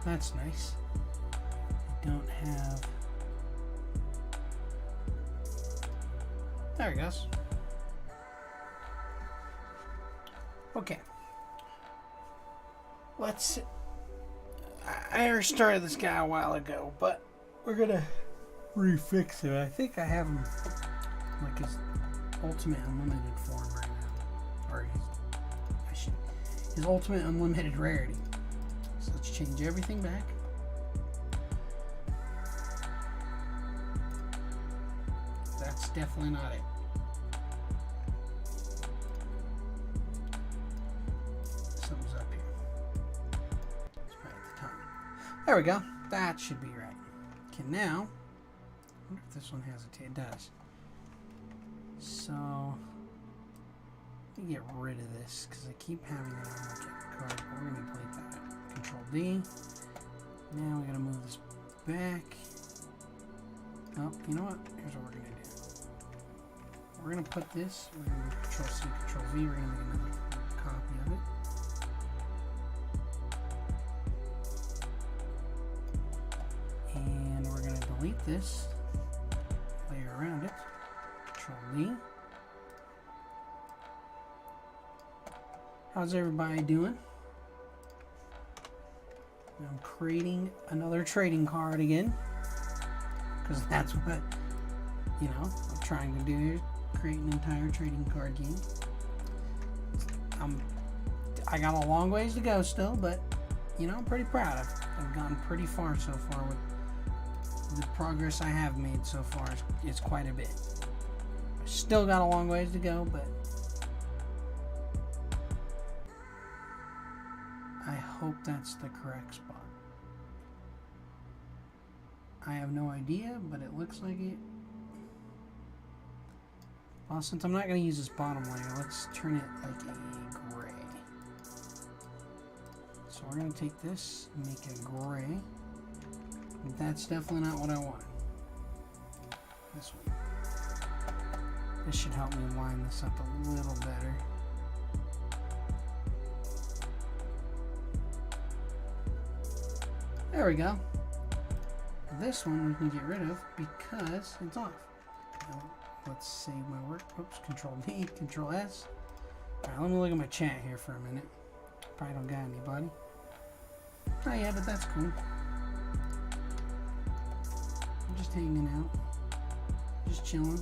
That's nice. I don't have... There it goes. Okay. Let's... I already started this guy a while ago, but we're gonna refix it. I think I have him like his ultimate unlimited form right now. Or his ultimate unlimited rarity. So let's change everything back. That's definitely not it. Something's up here. It's probably at the top. There we go. That should be right. Okay, now, I wonder if this one has a T. It does. So, let me get rid of this because I keep having it on my card. We're going to delete that. Control D. Now we got to move this back. Oh, you know what? Here's what we're going to do. We're going to put this, we're going to Control C, Control V, we're going to make another copy of it. And we're going to delete this layer around it. Control D. How's everybody doing? I'm creating another trading card again. Because that's what, you know, I'm trying to do here. Create an entire trading card game. I got a long ways to go still, but, you know, I'm pretty proud. I've gotten pretty far so far with the progress I have made so far. It's quite a bit. Still got a long ways to go, but I hope that's the correct spot. I have no idea, but it looks like it. Well, since I'm not going to use this bottom layer, let's turn it like a gray. So we're going to take this and make it gray. That's definitely not what I want. This one. This should help me line this up a little better. There we go. This one we can get rid of because it's off. Now, let's save my work. Oops, Control D, Control S. Alright, let me look at my chat here for a minute. Probably don't got anybody. Oh yeah, but that's cool. I'm just hanging out. Just chilling.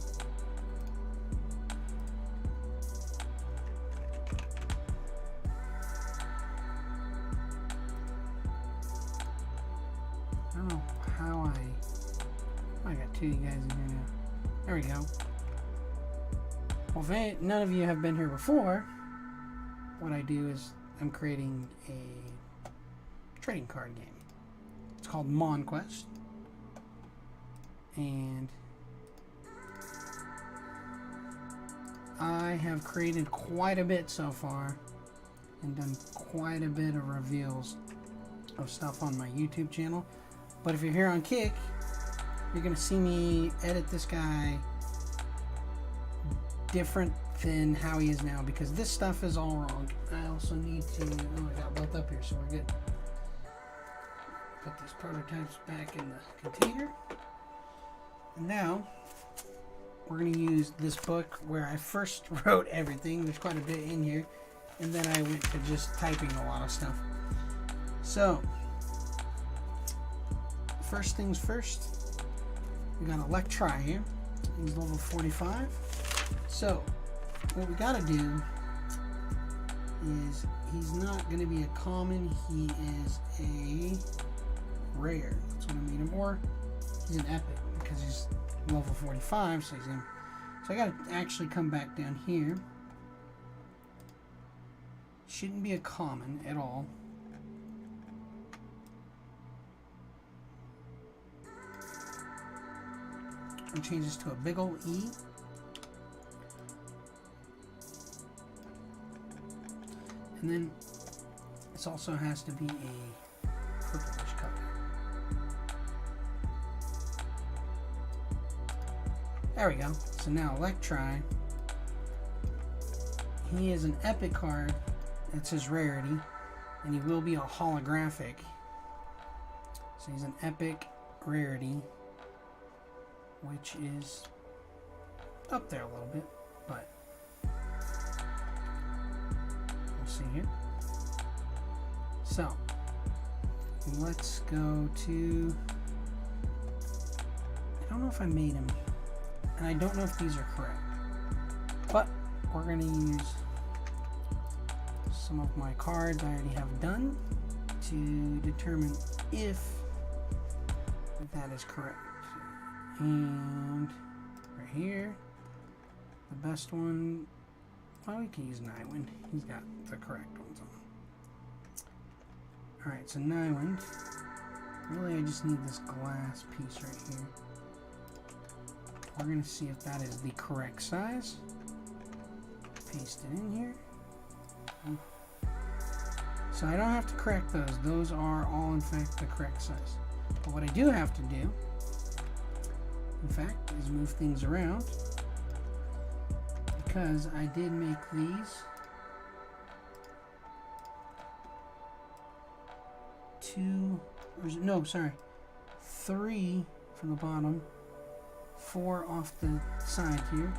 I don't know how I got two of you guys in here now. There we go. Well, if none of you have been here before, what I do is I'm creating a trading card game. It's called Monquest. And I have created quite a bit so far and done quite a bit of reveals of stuff on my YouTube channel. But if you're here on Kick, you're going to see me edit this guy different than how he is now because this stuff is all wrong. I also need to, oh, I got both up here, so we're good. Put these prototypes back in the container. And now we're going to use this book where I first wrote everything. There's quite a bit in here. And then I went to just typing a lot of stuff. So, first things first, we got Electri here. He's level 45. So, what we got to do is he's not going to be a common. He is a rare. That's what I made him. Or he's an epic because he's level 45. So he's in. So I got to actually come back down here. Shouldn't be a common at all. And change this to a big ol' E. And then this also has to be a purplish color. There we go. So now Electri, he is an epic card. That's his rarity. And he will be a holographic. So he's an epic rarity, which is up there a little bit, but we'll see here. So let's go to, I don't know if I made him, and I don't know if these are correct, but we're going to use some of my cards I already have done to determine if that is correct. And right here, the best one, well, we can use Nyland. He's got the correct ones on. Alright, so Nyland, really I just need this glass piece right here. We're going to see if that is the correct size. Paste it in here. So I don't have to correct those. Those are all in fact the correct size. But what I do have to do, in fact, is move things around, because I did make these three from the bottom, 4 off the side here.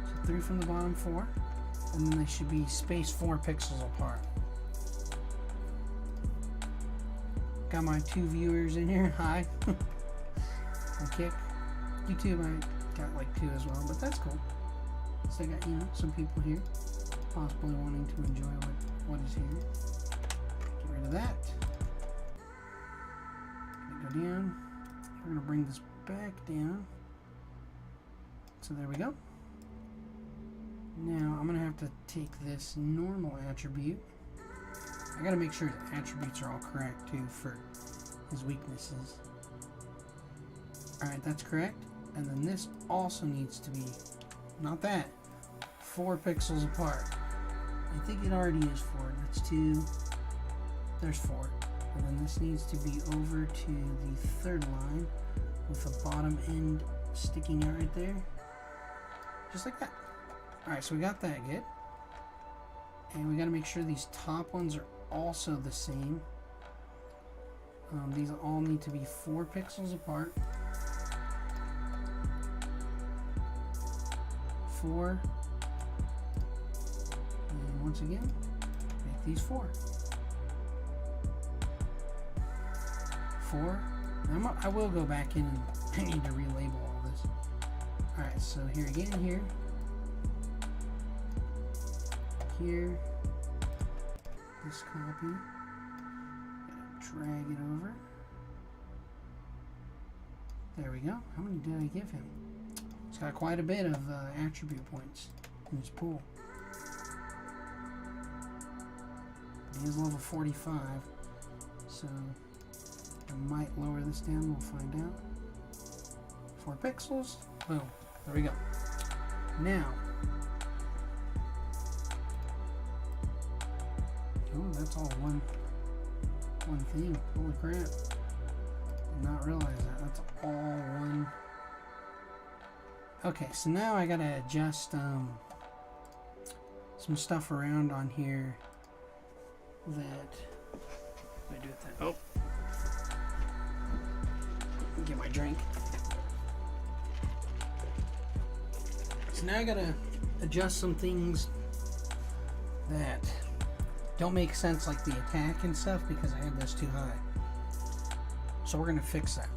So 3 from the bottom, 4, and then they should be spaced 4 pixels apart. Got my 2 viewers in here. Hi. On Kick. YouTube, I got like 2 as well, but that's cool. So I got, you know, some people here possibly wanting to enjoy what is here. Get rid of that. Go down. We're going to bring this back down. So there we go. Now I'm going to have to take this normal attribute I gotta make sure the attributes are all correct too for his weaknesses. Alright, that's correct. And then this also needs to be, not that, 4 pixels apart. I think it already is 4. That's 2. There's 4. And then this needs to be over to the 3rd line with the bottom end sticking out right there. Just like that. Alright, so we got that good. And we got to make sure these top ones are also the same. These all need to be 4 pixels apart. 4. And once again, make these 4. 4. I will go back in and I need to relabel all this. Alright, so here again, here. Here. This copy. Gotta drag it over. There we go. How many did I give him? He's got quite a bit of attribute points in his pool. He is level 45, so I might lower this down. We'll find out. 4 pixels. Boom. There we go. Now, oh, that's all one thing. Holy crap! Did not realize that. That's all one. Okay, so now I gotta adjust some stuff around on here that I do with that. Oh, get my drink. So now I gotta adjust some things that don't make sense, like the attack and stuff, because I had this too high. So we're gonna fix that.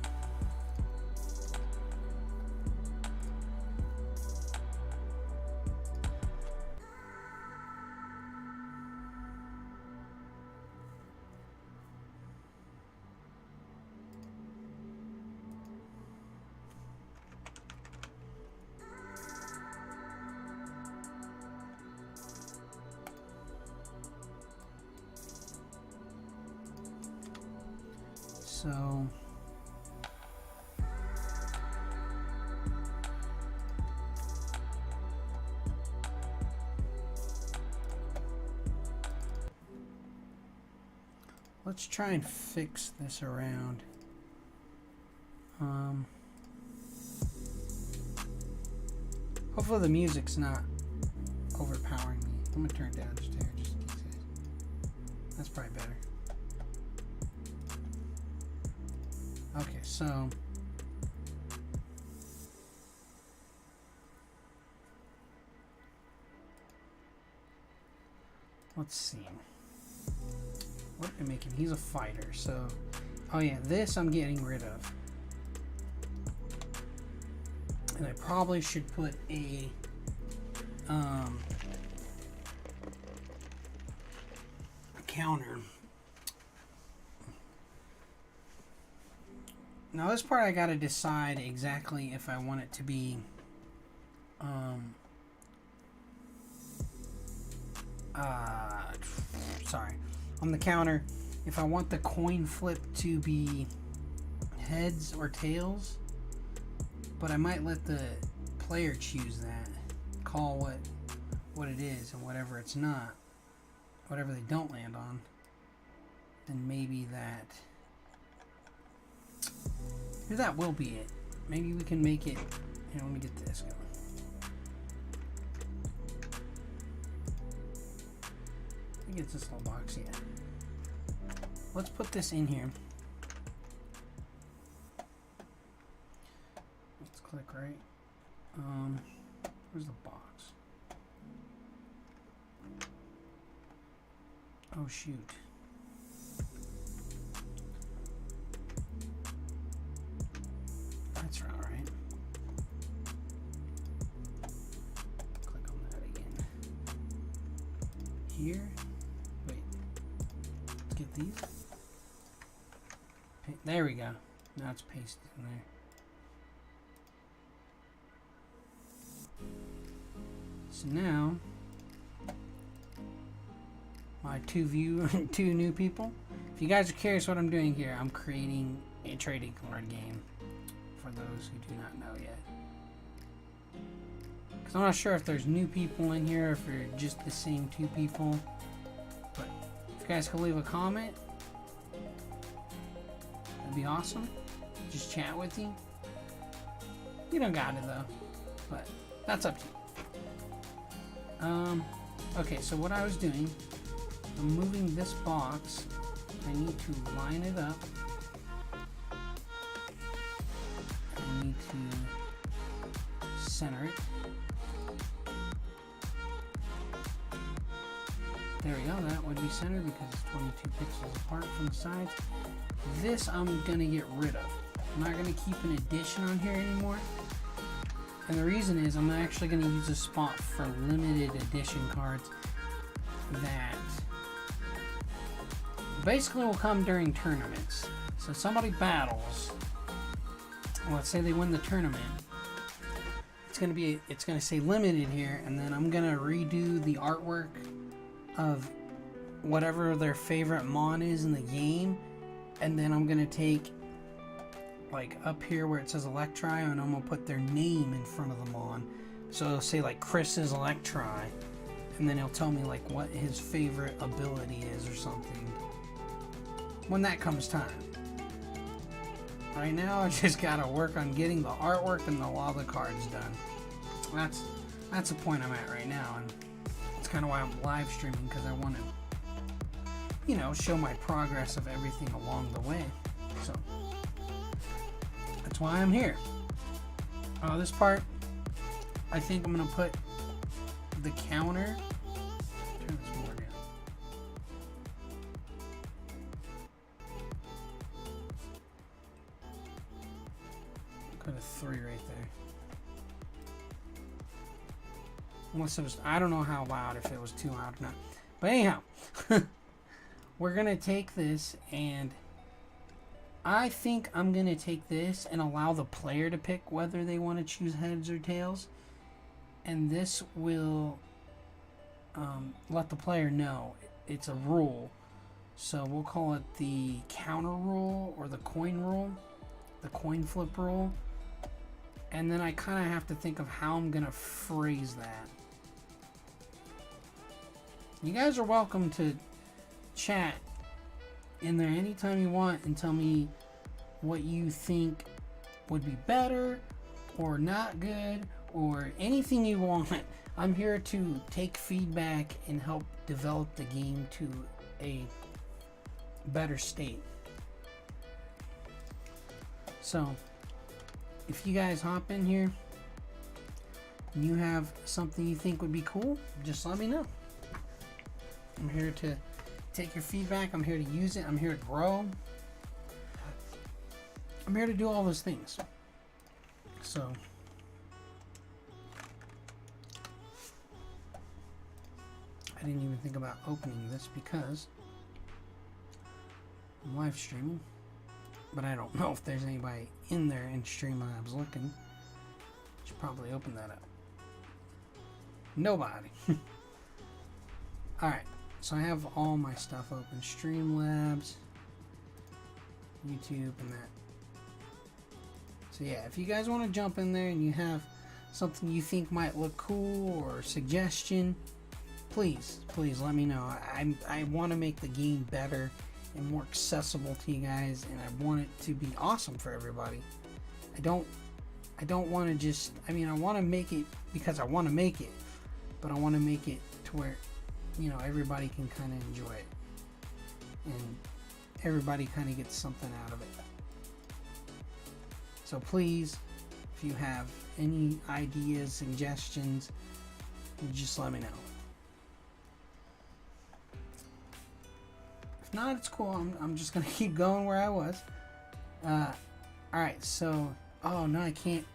So let's try and fix this around. Hopefully the music's not overpowering me. I'm gonna turn it down just here, just in case. That's probably better. Okay, so let's see. What did I make him? He's a fighter, so oh yeah, this I'm getting rid of. And I probably should put a counter. Now this part I gotta decide exactly if I want it to be sorry, on the counter, if I want the coin flip to be heads or tails, but I might let the player choose that, call what it is, and whatever it's not, whatever they don't land on, then maybe that will be it. Maybe we can make it. Here, let me get this going. I think it's this little box, yeah. Let's put this in here. Let's click right. Where's the box? Oh shoot. That's right, right? Click on that again. Here. Wait. Let's get these. There we go. Now it's pasted in there. So now my two new people. If you guys are curious what I'm doing here, I'm creating a trading card game for those who do not know yet. Because I'm not sure if there's new people in here, or if you're just the same two people. But if you guys could leave a comment, that'd be awesome. Just chat with you. You don't got it though, but that's up to you. Okay, so what I was doing, I'm moving this box. I need to line it up. I need to center it. There we go, that would be centered because it's 22 pixels apart from the sides. This I'm gonna get rid of. I'm not gonna keep an addition on here anymore. And the reason is I'm actually gonna use a spot for limited edition cards that basically will come during tournaments. So somebody battles, let's say they win the tournament, it's gonna say limited here, and then I'm gonna redo the artwork of whatever their favorite mon is in the game, and then I'm gonna take, like, up here where it says Electri, and I'm gonna put their name in front of the mon. So it'll say like Chris's Electri, and then he'll tell me like what his favorite ability is or something when that comes time. Right now I just gotta work on getting the artwork and a lot of the cards done. That's the point I'm at right now, and it's kind of why I'm live streaming, because I want to, you know, show my progress of everything along the way. So that's why I'm here. This part, I think I'm gonna put the counter. Turn this more down. Put a 3 right there. Unless it was, I don't know how loud, if it was too loud or not. But anyhow, we're gonna take this, and I think I'm gonna take this and allow the player to pick whether they want to choose heads or tails, and this will let the player know it's a rule. So we'll call it the counter rule, or the coin rule, the coin flip rule, and then I kind of have to think of how I'm gonna phrase that. You guys are welcome to chat in there anytime you want and tell me what you think would be better or not good, or anything you want. I'm here to take feedback and help develop the game to a better state. So if you guys hop in here and you have something you think would be cool, just let me know. I'm here to take your feedback. I'm here to use it. I'm here to grow. I'm here to do all those things. So I didn't even think about opening this because I'm live streaming, but I don't know if there's anybody in there in Streamlabs looking. Should probably open that up. Nobody. Alright, so I have all my stuff open. Streamlabs, YouTube, and that. So yeah, if you guys want to jump in there and you have something you think might look cool or suggestion, please let me know. I want to make the game better and more accessible to you guys, and I want it to be awesome for everybody. I don't want to just, I mean, I want to make it because I want to make it, but I want to make it to where, you know, everybody can kind of enjoy it and everybody kind of gets something out of it. So please, if you have any ideas, suggestions, just let me know. If not, it's cool. I'm just gonna keep going where I was. Alright, so, oh no, I can't.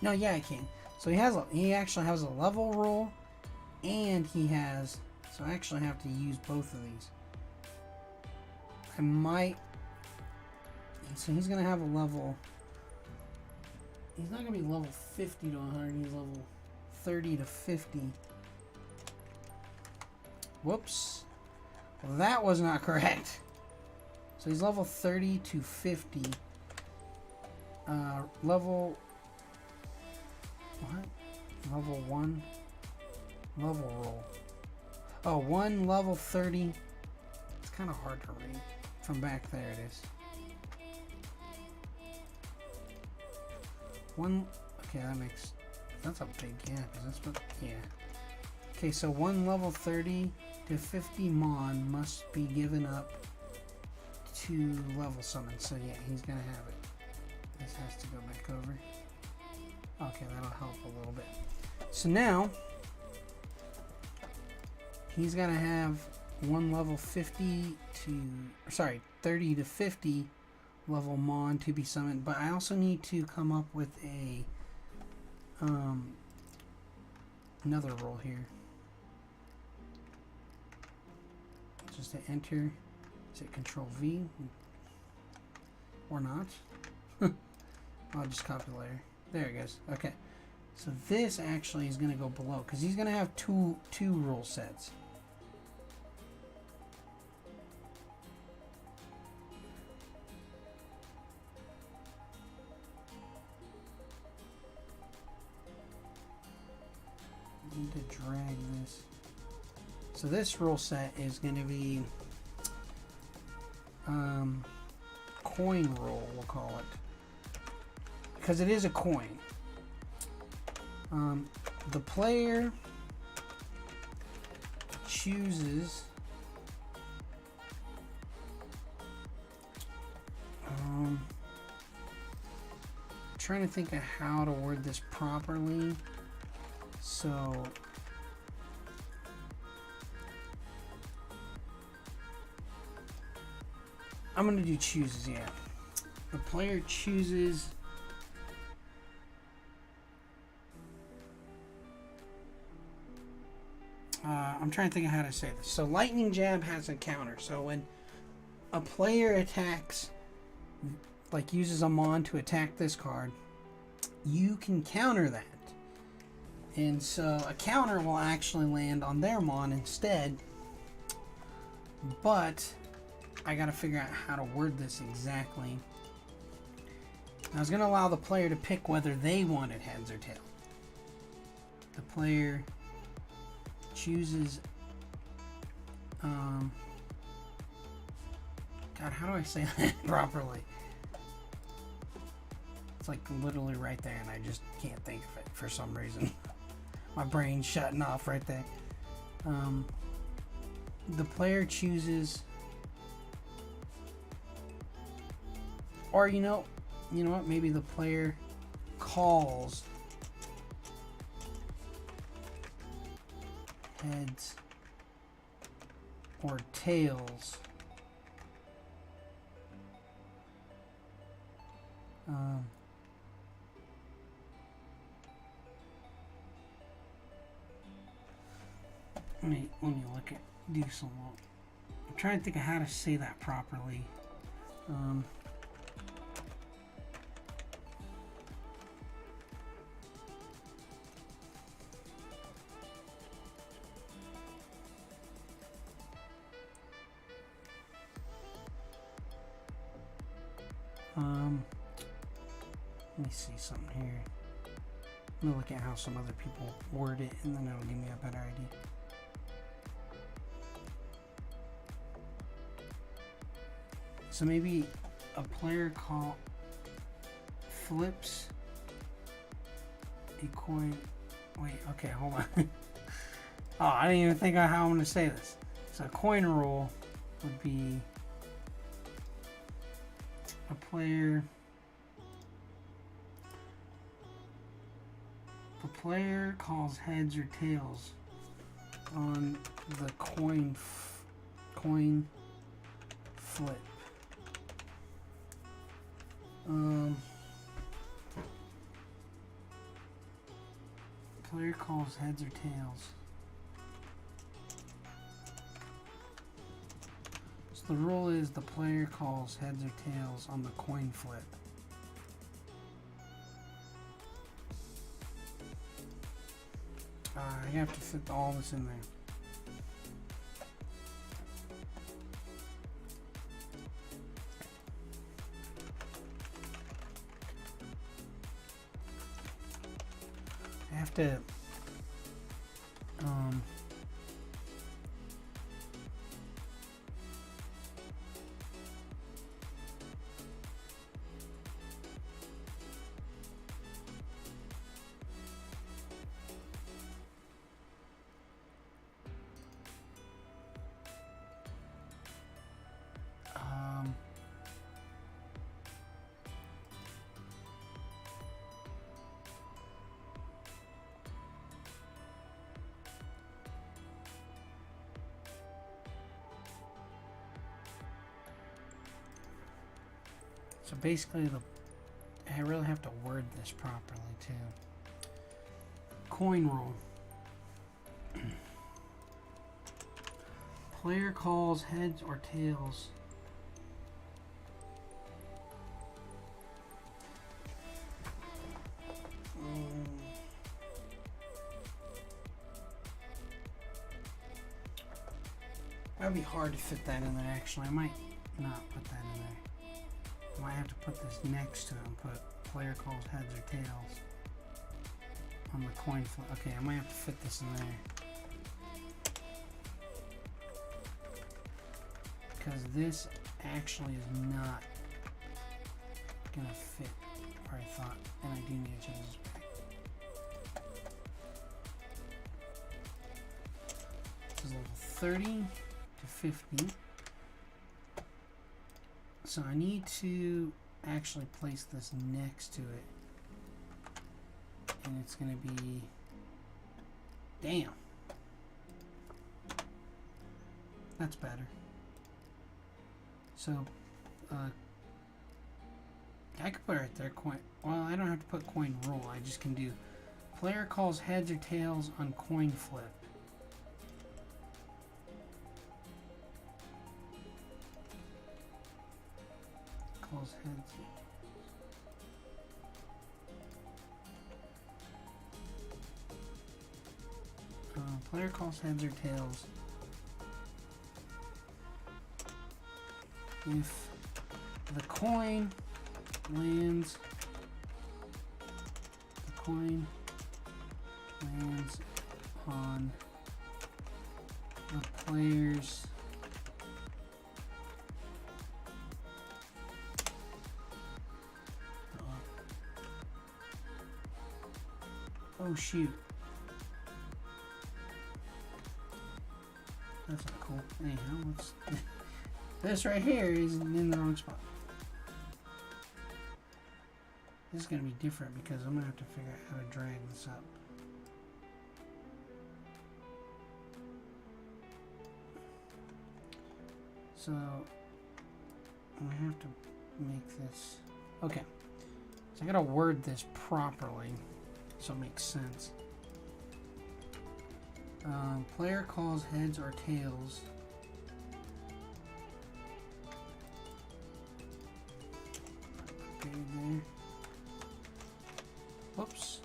No, yeah, I can. So he actually has a level rule, and he has, so I actually have to use both of these. I might, so he's gonna have a level, he's not gonna be level 50 to 100, he's level 30 to 50. Whoops. Well, that was not correct. So he's level 30 to 50. Level... What? Level 1? Level roll. Oh, 1 level 30. It's kind of hard to read. From back there it is. 1... Okay, that makes... That's a big gap. Is this what... Yeah. Okay, so 1 level 30 to 50 Mon must be given up to level summon. So yeah, he's gonna have it. This has to go back over. Okay, that'll help a little bit. So now he's gonna have 1 level 50 to, sorry, 30 to 50 level Mon to be summoned. But I also need to come up with a another rule here. Just to enter. Is it Control V? Or not? I'll just copy the layer. There it goes. Okay. So this actually is going to go below because he's going to have two rule sets. I need to drag this. So this rule set is going to be coin roll, we'll call it, because it is a coin. The player chooses trying to think of how to word this properly. So I'm going to do chooses, yeah. The player chooses I'm trying to think of how to say this. So lightning jab has a counter. So when a player attacks, like uses a Mon to attack this card, you can counter that. And so a counter will actually land on their Mon instead. But I gotta figure out how to word this exactly. I was gonna allow the player to pick whether they wanted heads or tail. The player chooses God, how do I say that properly? It's like literally right there and I just can't think of it for some reason. My brain's shutting off right there. The player chooses, or you know what, maybe the player calls heads or tails. Let me look at, do some. I'm trying to think of how to say that properly. Let me see something here. I'm gonna look at how some other people word it, and then it'll give me a better idea. So maybe a player call flips a coin. Wait, okay, hold on. Oh, I didn't even think of how I'm gonna say this. So a coin roll would be a player. The player calls heads or tails on the coin flip. Player calls heads or tails. So the rule is the player calls heads or tails on the coin flip. You have to fit all this in there. have to so basically I really have to word this properly too. Coin roll. Player calls heads or tails. That'd be hard to fit that in there actually. I might not put that in there. I might have to put this next to it and put player calls heads or tails on the coin flip. Okay, I might have to fit this in there. Because this actually is not gonna fit where I thought, and I do need to change this back. This is level 30 to 50. So I need to actually place this next to it. And it's gonna be, damn. That's better. So, I could put it right there, coin. Well, I don't have to put coin roll. I just can do player calls heads or tails on coin flip. Calls heads. Player calls heads or tails if the coin lands on the player's oh shoot. That's not cool. Anyhow, let's this right here is in the wrong spot. This is going to be different because I'm going to have to figure out how to drag this up. So I have to make this okay. So I got to word this properly so it makes sense. Player calls heads or tails. Okay, there. Whoops.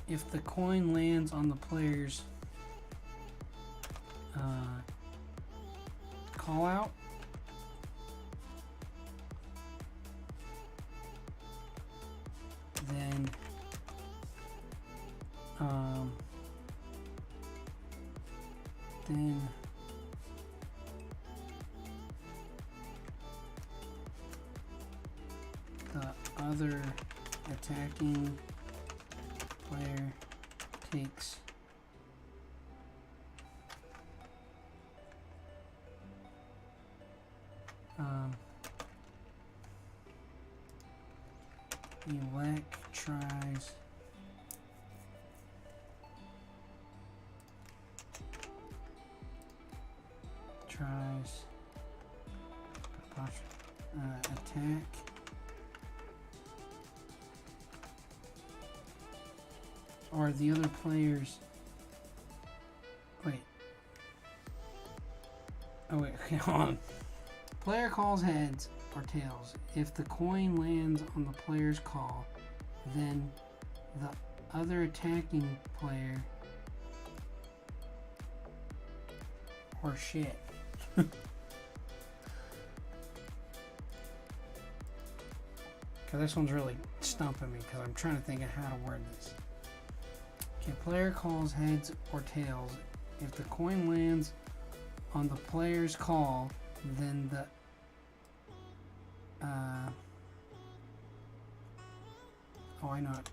If the coin lands on the player's call out, then the other attacking player takes tries attack or the other players. Wait. Oh wait, okay, hold on. Player calls heads or tails. If the coin lands on the player's call, then the other attacking player or shit. Because this one's really stumping me because I'm trying to think of how to word this. Okay, player calls heads or tails. If the coin lands on the player's call, then the oh, I know it.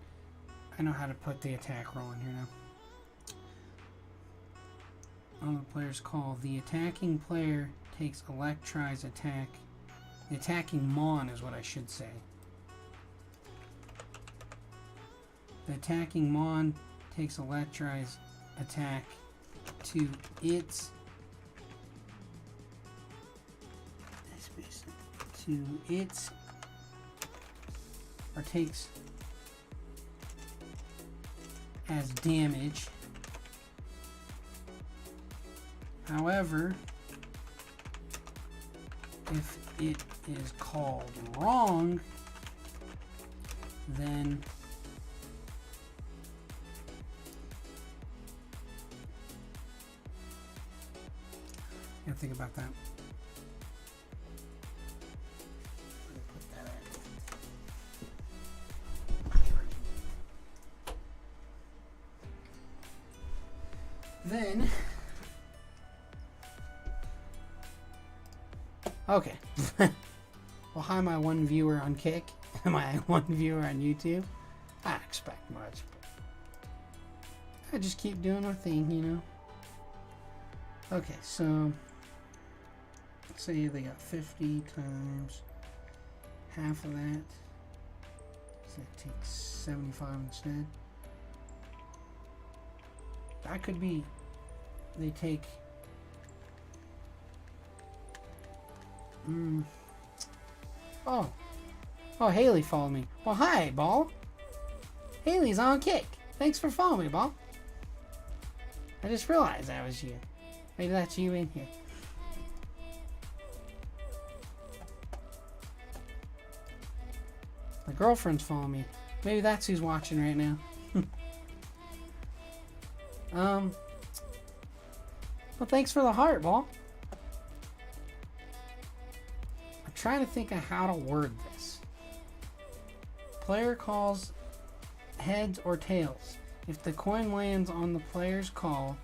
I know how to put the attack roll in here now. On the player's call, the attacking player takes Electri's attack. The attacking Mon is what I should say. The attacking Mon takes Electri's attack to its or takes as damage. However, if it is called wrong, then you gotta think about that. Then, okay. Well, hi, my one viewer on Kick, my one viewer on YouTube. I expect much, but I just keep doing our thing, you know. Okay, so let's say they got 50 times half of that. So it takes 75 instead. That could be, they take, oh, Haley followed me. Well, hi, Ball. Haley's on Kick. Thanks for following me, Ball. I just realized that was you. Maybe that's you in here. My girlfriend's following me. Maybe that's who's watching right now. Well, thanks for the heart, Ball. I'm trying to think of how to word this. Player calls heads or tails. If the coin lands on the player's call,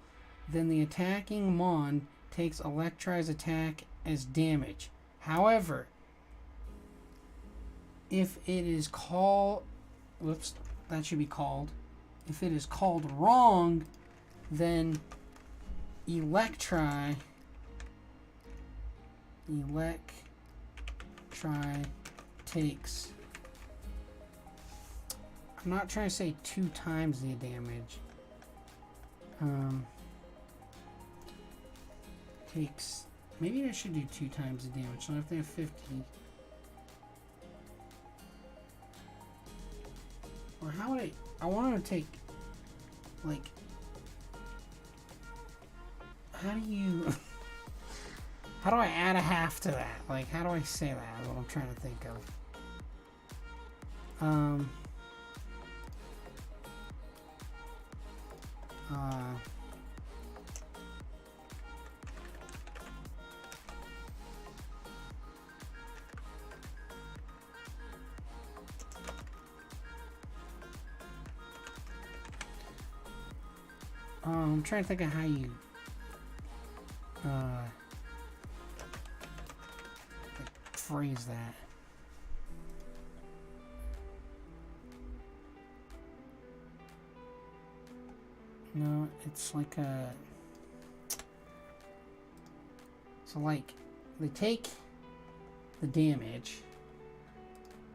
then the attacking Mon takes Electri's attack as damage. However, if it is called, whoops, that should be called. If it is called wrong, then Electri takes, I'm not trying to say 2 times the damage. Takes, maybe I should do 2 times the damage. So if they have 50, or how would I want to take, like, how do I add a half to that? Like, how do I say that is what I'm trying to think of. I'm trying to think of how you phrase that. No, it's like a, so like they take the damage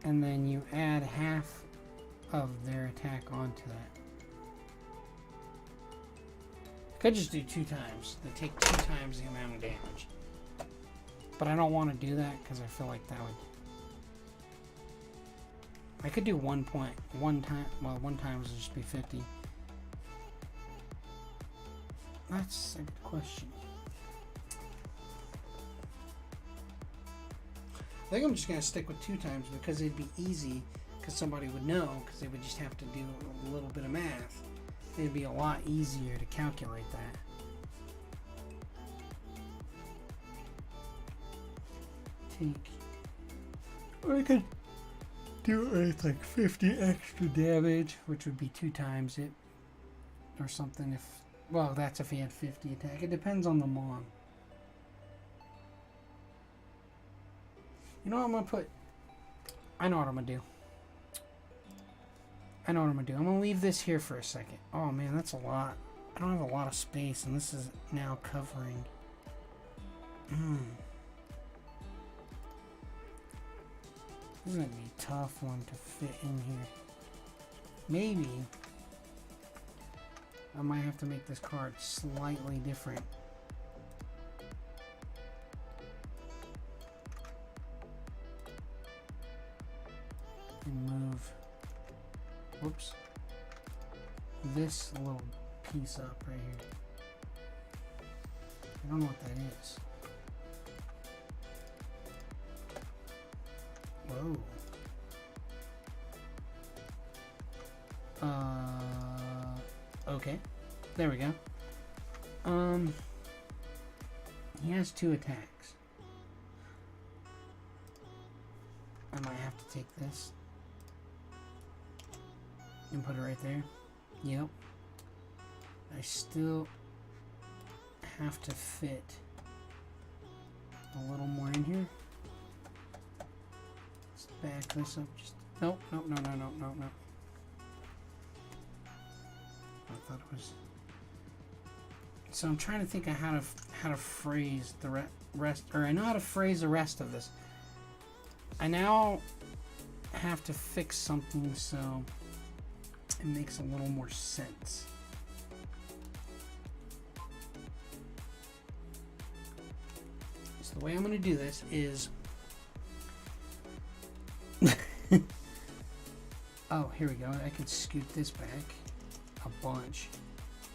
and then you add half of their attack onto that. Could just do 2 times. They take 2 times the amount of damage. But I don't want to do that because I feel like that would... I could do 1 time. Well, 1 time would just be 50. That's a good question. I think I'm just going to stick with 2 times because it'd be easy because somebody would know because they would just have to do a little bit of math. It'd be a lot easier to calculate that. Or I could do it with like 50 extra damage, which would be 2 times it. or something if... Well, that's if he had 50 attack. It depends on the Mon. You know what I'm going to put? I know what I'm going to do. I'm going to leave this here for a second. Oh, man, that's a lot. I don't have a lot of space, and this is now covering... This is going to be a tough one to fit in here. Maybe I might have to make this card slightly different. And move, whoops, this little piece up right here. I don't know what that is. Whoa. Okay. There we go. He has 2 attacks. I might have to take this and put it right there. Yep. I still have to fit a little more in here. Let's back this up just... Nope, nope, no. I thought it was... So I'm trying to think of how to phrase the rest, or I know how to phrase the rest of this. I now have to fix something so it makes a little more sense. So the way I'm going to do this is... Oh, here we go. I can scoot this back a bunch.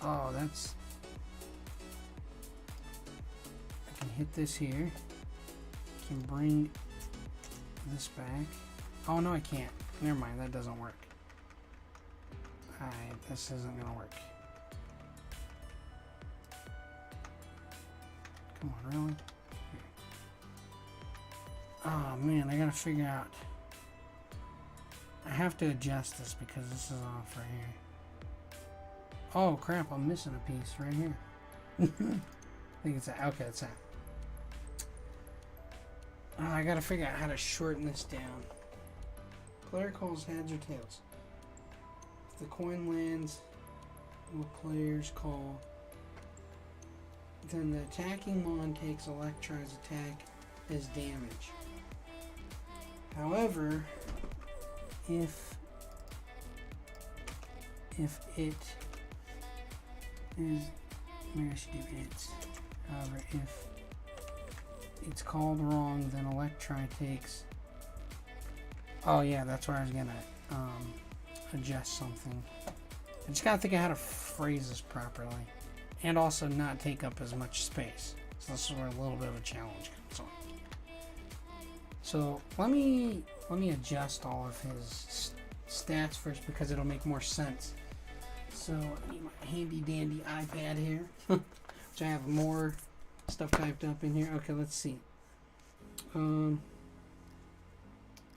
Oh, that's... I can hit this here. I can bring this back. Oh, no, I can't. Never mind, that doesn't work. Alright, this isn't gonna work. Come on, really? Here. Oh, man, I gotta figure out... I have to adjust this because this is off right here. Oh crap, I'm missing a piece right here. I think it's that. Okay, it's that. Oh, I gotta figure out how to shorten this down. Player calls heads or tails. If the coin lands, will players call. Then the attacking Mon takes Electri's attack as damage. However, if it is, maybe I should do it. However, if it's called wrong, then Electri takes... Oh yeah, that's where I was gonna adjust something. I just gotta think of how to phrase this properly. And also not take up as much space. So this is where a little bit of a challenge comes on. So let me adjust all of his stats first because it'll make more sense. So I need my handy dandy iPad here, which I have more stuff typed up in here. Okay, let's see.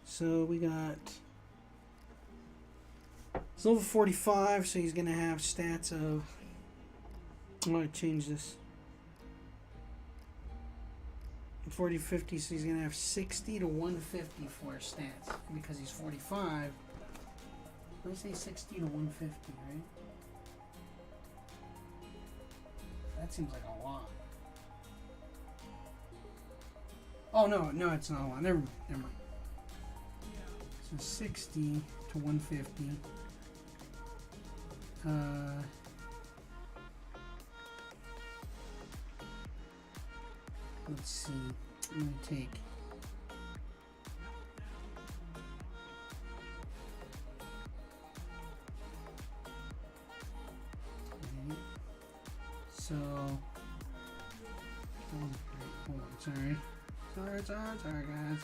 So we got, it's level 45, so he's gonna have stats of, I'm gonna change this. 40, 50, so he's gonna have 60 to 150 for his stats. And because he's 45, let me say 60 to 150, right? That seems like a lot. Oh no, it's not a lot. Never mind. So 60 to 150. Let's see. I'm gonna take. Okay. So. Hold on. Sorry, guys.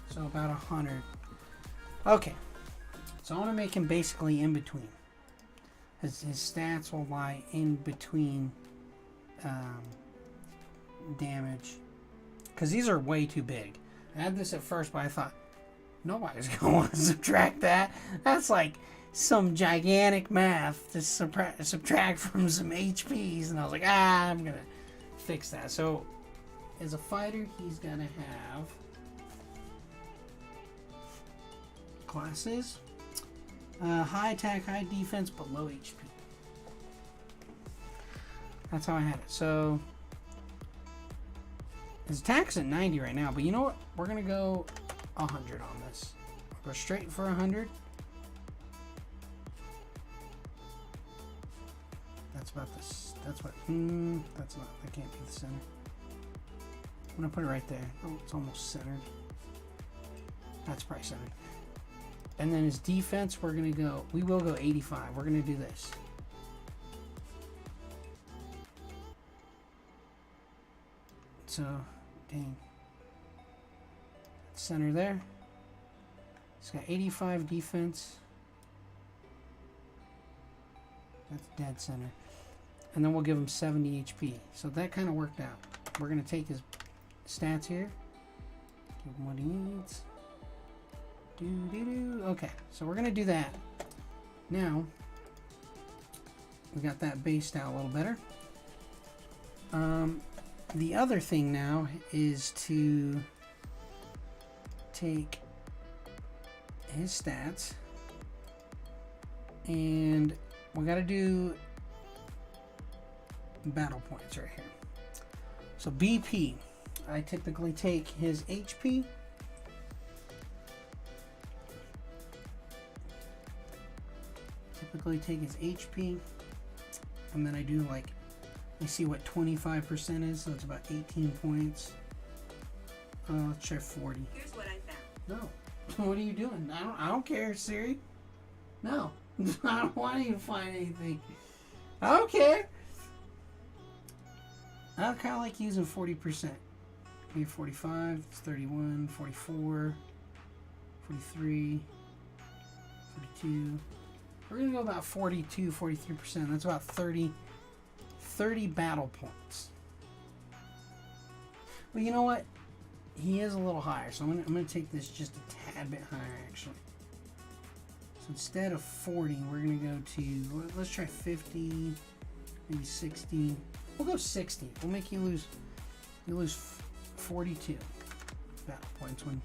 So about 100. Okay. So I want to make him basically in between. His stats will lie in between damage. Because these are way too big. I had this at first, but I thought, nobody's going to want to subtract that. That's like some gigantic math to subtract from some HPs. And I was like, I'm going to fix that. So, as a fighter, he's going to have classes. High attack, high defense, but low HP. That's how I had it. So, his attack's at 90 right now, but you know what? We're going to go 100 on this. Go straight for 100. That's about this. That's what. That's not. That can't be the center. I'm going to put it right there. Oh, it's almost centered. That's probably centered. And then his defense, we're going to go. We will go 85. We're going to do this. So, dang. Center there. He's got 85 defense. That's dead center. And then we'll give him 70 HP. So that kind of worked out. We're going to take his stats here. Give him what he needs. Okay, so we're going to do that. Now, we got that based out a little better. The other thing now is to take his stats, and we got to do battle points right here. So BP, I typically take his HP, and then I do like, I see what 25% is, so it's about 18 points. Let's try 40. Here's what I found. No. What are you doing? I don't care, Siri. No. I don't want you to find anything. I don't care. I kind of like using 40%. Maybe 45, it's 31, 44, 43, 42. We're going to go about 42, 43%. That's about 30 battle points. Well, you know what? He is a little higher, so I'm going to take this just a tad bit higher, actually. So instead of 40, we're going to go to, let's try 50, maybe 60. We'll go 60. We'll make you lose 42 battle points. When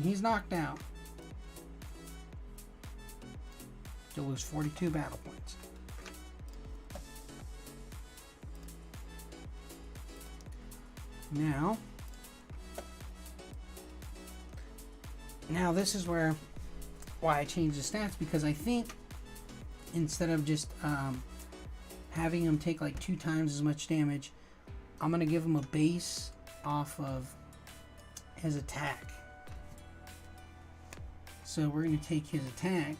he's knocked out, you'll lose 42 battle points. Now this is why I changed the stats, because I think instead of just having him take like 2 times as much damage, I'm going to give him a base off of his attack. So we're going to take his attack.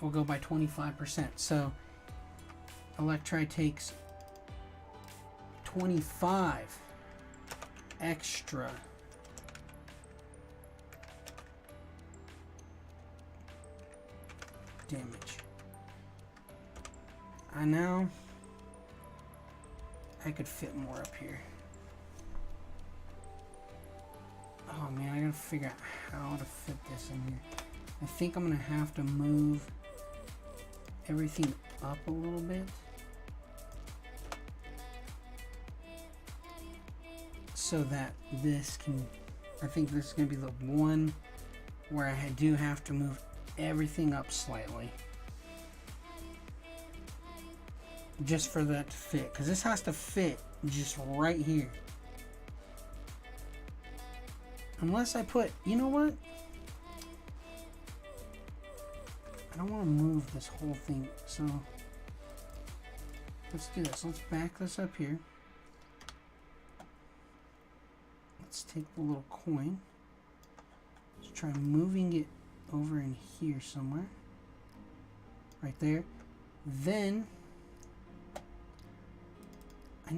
We'll go by 25%. So Electri takes 25 extra damage. I know I could fit more up here. Oh man, I gotta figure out how to fit this in here. I think I'm gonna have to move everything up a little bit. So that this can, I think this is going to be the one where I do have to move everything up slightly. Just for that to fit. Because this has to fit just right here. Unless I put, you know what? I don't want to move this whole thing. So let's do this. Let's back this up here. Let's take the little coin. Let's try moving it over in here somewhere. Right there. Then I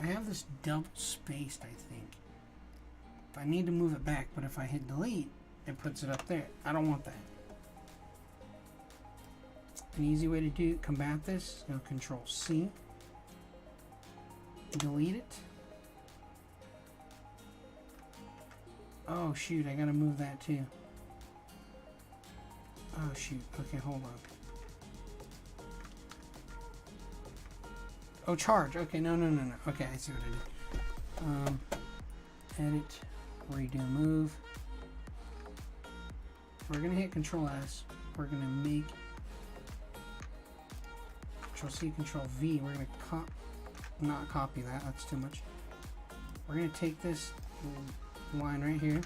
have this double spaced, I think. I need to move it back, but if I hit delete, it puts it up there. I don't want that. An easy way to combat this, go Control C, delete it. Oh shoot, I gotta move that too. Oh shoot, okay, hold on. Oh, charge, okay, no. Okay, I see what I did. Edit, redo move. We're gonna hit Control S. We're gonna make Control C, Control V. We're gonna not copy that. That's too much. We're gonna take this line right here.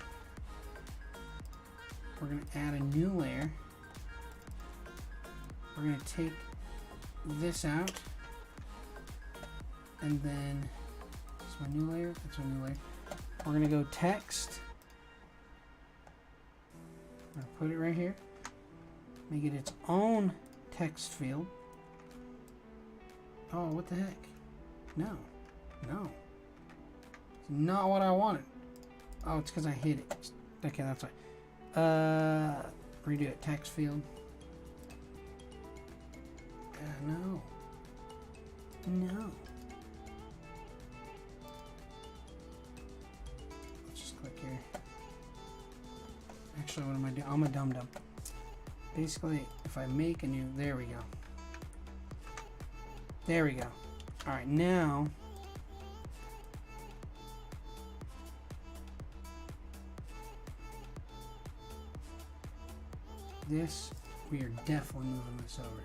We're gonna add a new layer. We're gonna take this out, and then that's my new layer. That's my new layer. We're gonna go text. I'm gonna put it right here. Make it its own text field. Oh, what the heck? No. It's not what I wanted. Oh, it's because I hit it. Okay, that's right. Redo it. Text field. No. Let's just click here. Actually, what am I doing? I'm a dum-dum. Basically, if I make a new... There we go. There we go. Alright, now... This, we are definitely moving this over.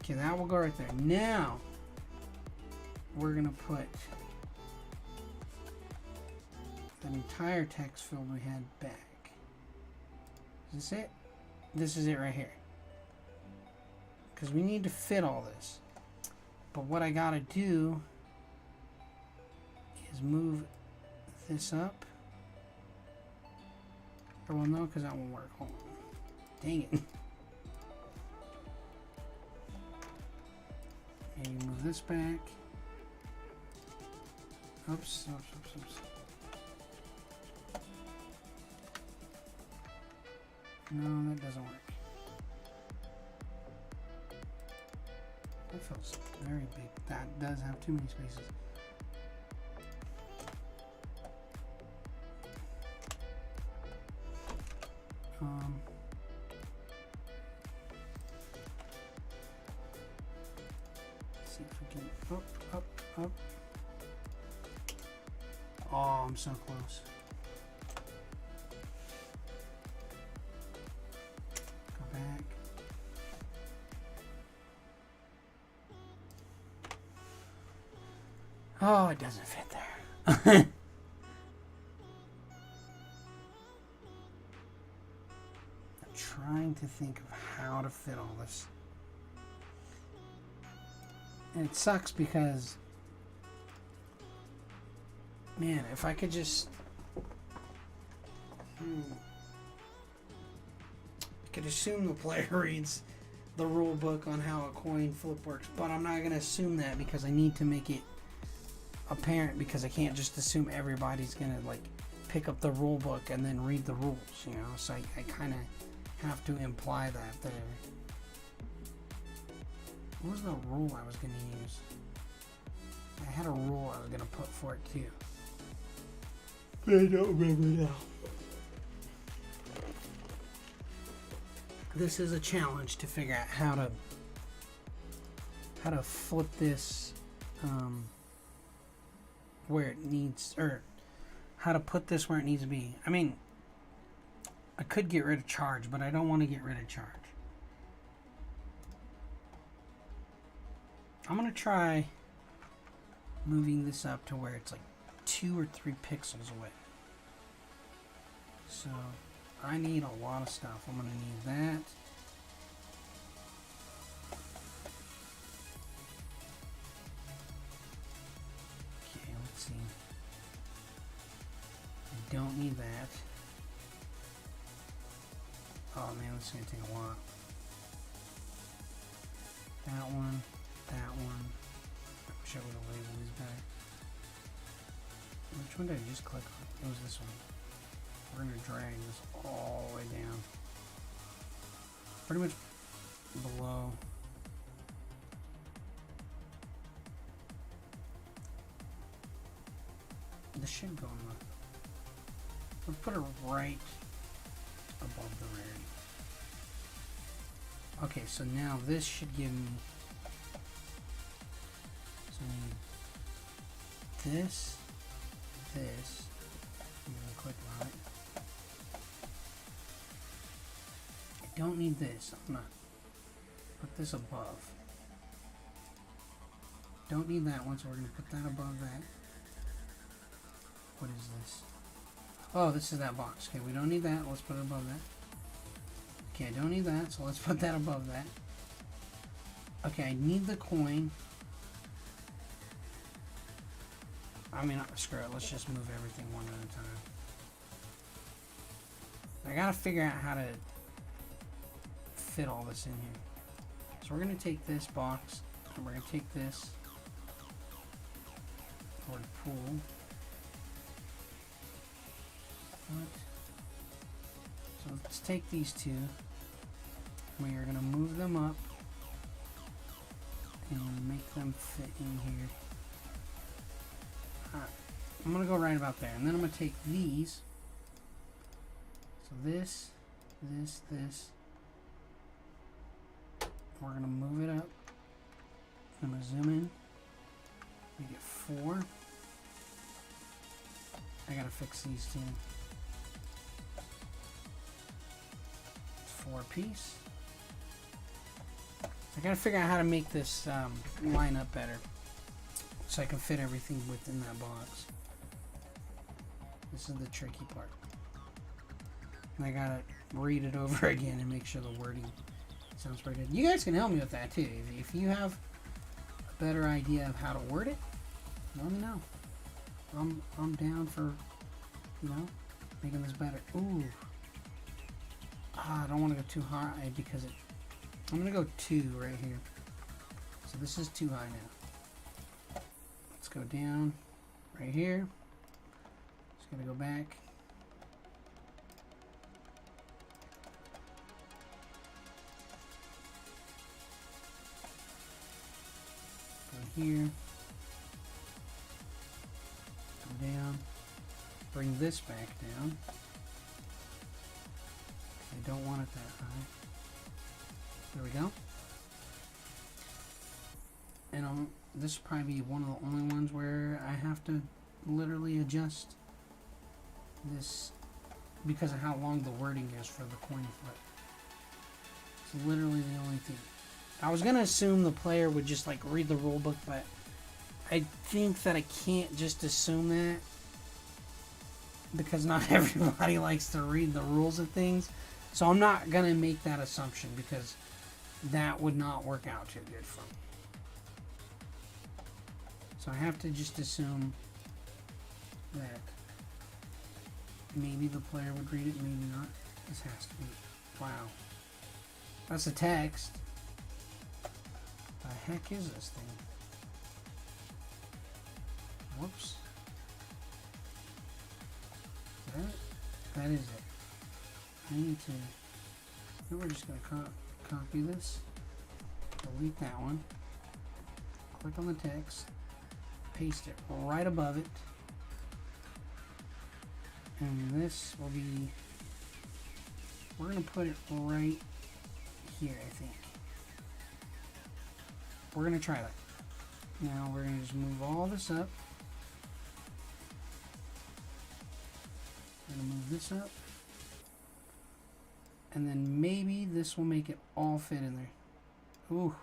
Okay, that will go right there. Now, we're going to put that entire text field we had back. Is this it? This is it right here. Because we need to fit all this. But what I got to do is move this up. Or well, no, because that won't work. Hold on. Dang it. Maybe move this back. Oops. No, that doesn't work. That feels very big. That does have too many spaces. Let's see if we can up. Oh, I'm so close. Go back. Oh, it doesn't fit there. I'm trying to think of how to fit all this. And it sucks because, man, if I could just... I could assume the player reads the rule book on how a coin flip works, but I'm not going to assume that because I need to make it apparent, because I can't just assume everybody's going to like pick up the rule book and then read the rules, you know, so I kind of have to imply that there. What was the rule I was going to use? I had a rule I was going to put for it too. I don't remember now. This is a challenge to figure out how to flip this where it needs, or how to put this where it needs to be. I mean, I could get rid of charge, but I don't want to get rid of charge. I'm going to try moving this up to where it's like 2 or 3 pixels away. So I need a lot of stuff. I'm going to need that. Okay, let's see. I don't need that. Oh man, this is going to take a lot. That one. That one. I wish I would have labeled these back. Which one did I just click on? It was this one. We're going to drag this all the way down. Pretty much below. This should go in the... Let's put it right above the rarity. Okay, so now this should give me... So I need this, this, I'm going to click on it. I don't need this, I'm going to put this above. Don't need that one, so we're going to put that above that. What is this? Oh, this is that box. Okay, we don't need that, let's put it above that. Okay, I don't need that, so let's put that above that. Okay, I need the coin. I mean, screw it, let's just move everything one at a time. I gotta figure out how to fit all this in here. So we're gonna take this box, and we're gonna take this toward pool. So let's take these two. We are gonna move them up and make them fit in here. I'm going to go right about there. And then I'm going to take these. So this, this, this. We're going to move it up. I'm going to zoom in. We get 4. I got to fix these two. It's 4 piece. I got to figure out how to make this line up better, so I can fit everything within that box. This is the tricky part. And I gotta read it over again and make sure the wording sounds pretty good. You guys can help me with that too. If you have a better idea of how to word it, let me know. I'm down for, you know, making this better. Ooh. I don't want to go too high because I'm gonna go 2 right here. So this is too high now. Let's go down right here. Just gotta go back. Go here. Go down. Bring this back down. I don't want it that high. There we go. And this will probably be one of the only ones where I have to literally adjust this because of how long the wording is for the coin flip. It's literally the only thing. I was gonna assume the player would just like read the rule book, but I think that I can't just assume that because not everybody likes to read the rules of things. So I'm not gonna make that assumption because that would not work out too good for me. So I have to just assume that maybe the player would read it, maybe not. This has to be. Wow. That's a text. The heck is this thing? Whoops. That is it. I need to. We're just going to copy this. Delete that one. Click on the text. Paste it right above it. And this will be, we're going to put it right here, I think. We're going to try that. Now we're going to just move all this up. We're going to move this up. And then maybe this will make it all fit in there. Ooh,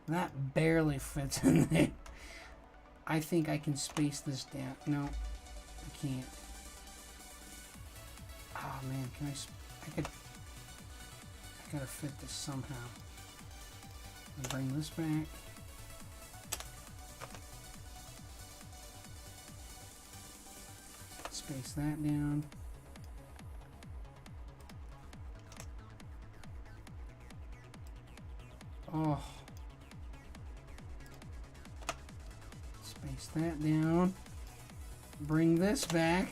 that barely fits in there. I think I can space this down. No, I can't. Oh man, I gotta fit this somehow. I'll bring this back. Space that down. Oh. Space that down. Bring this back.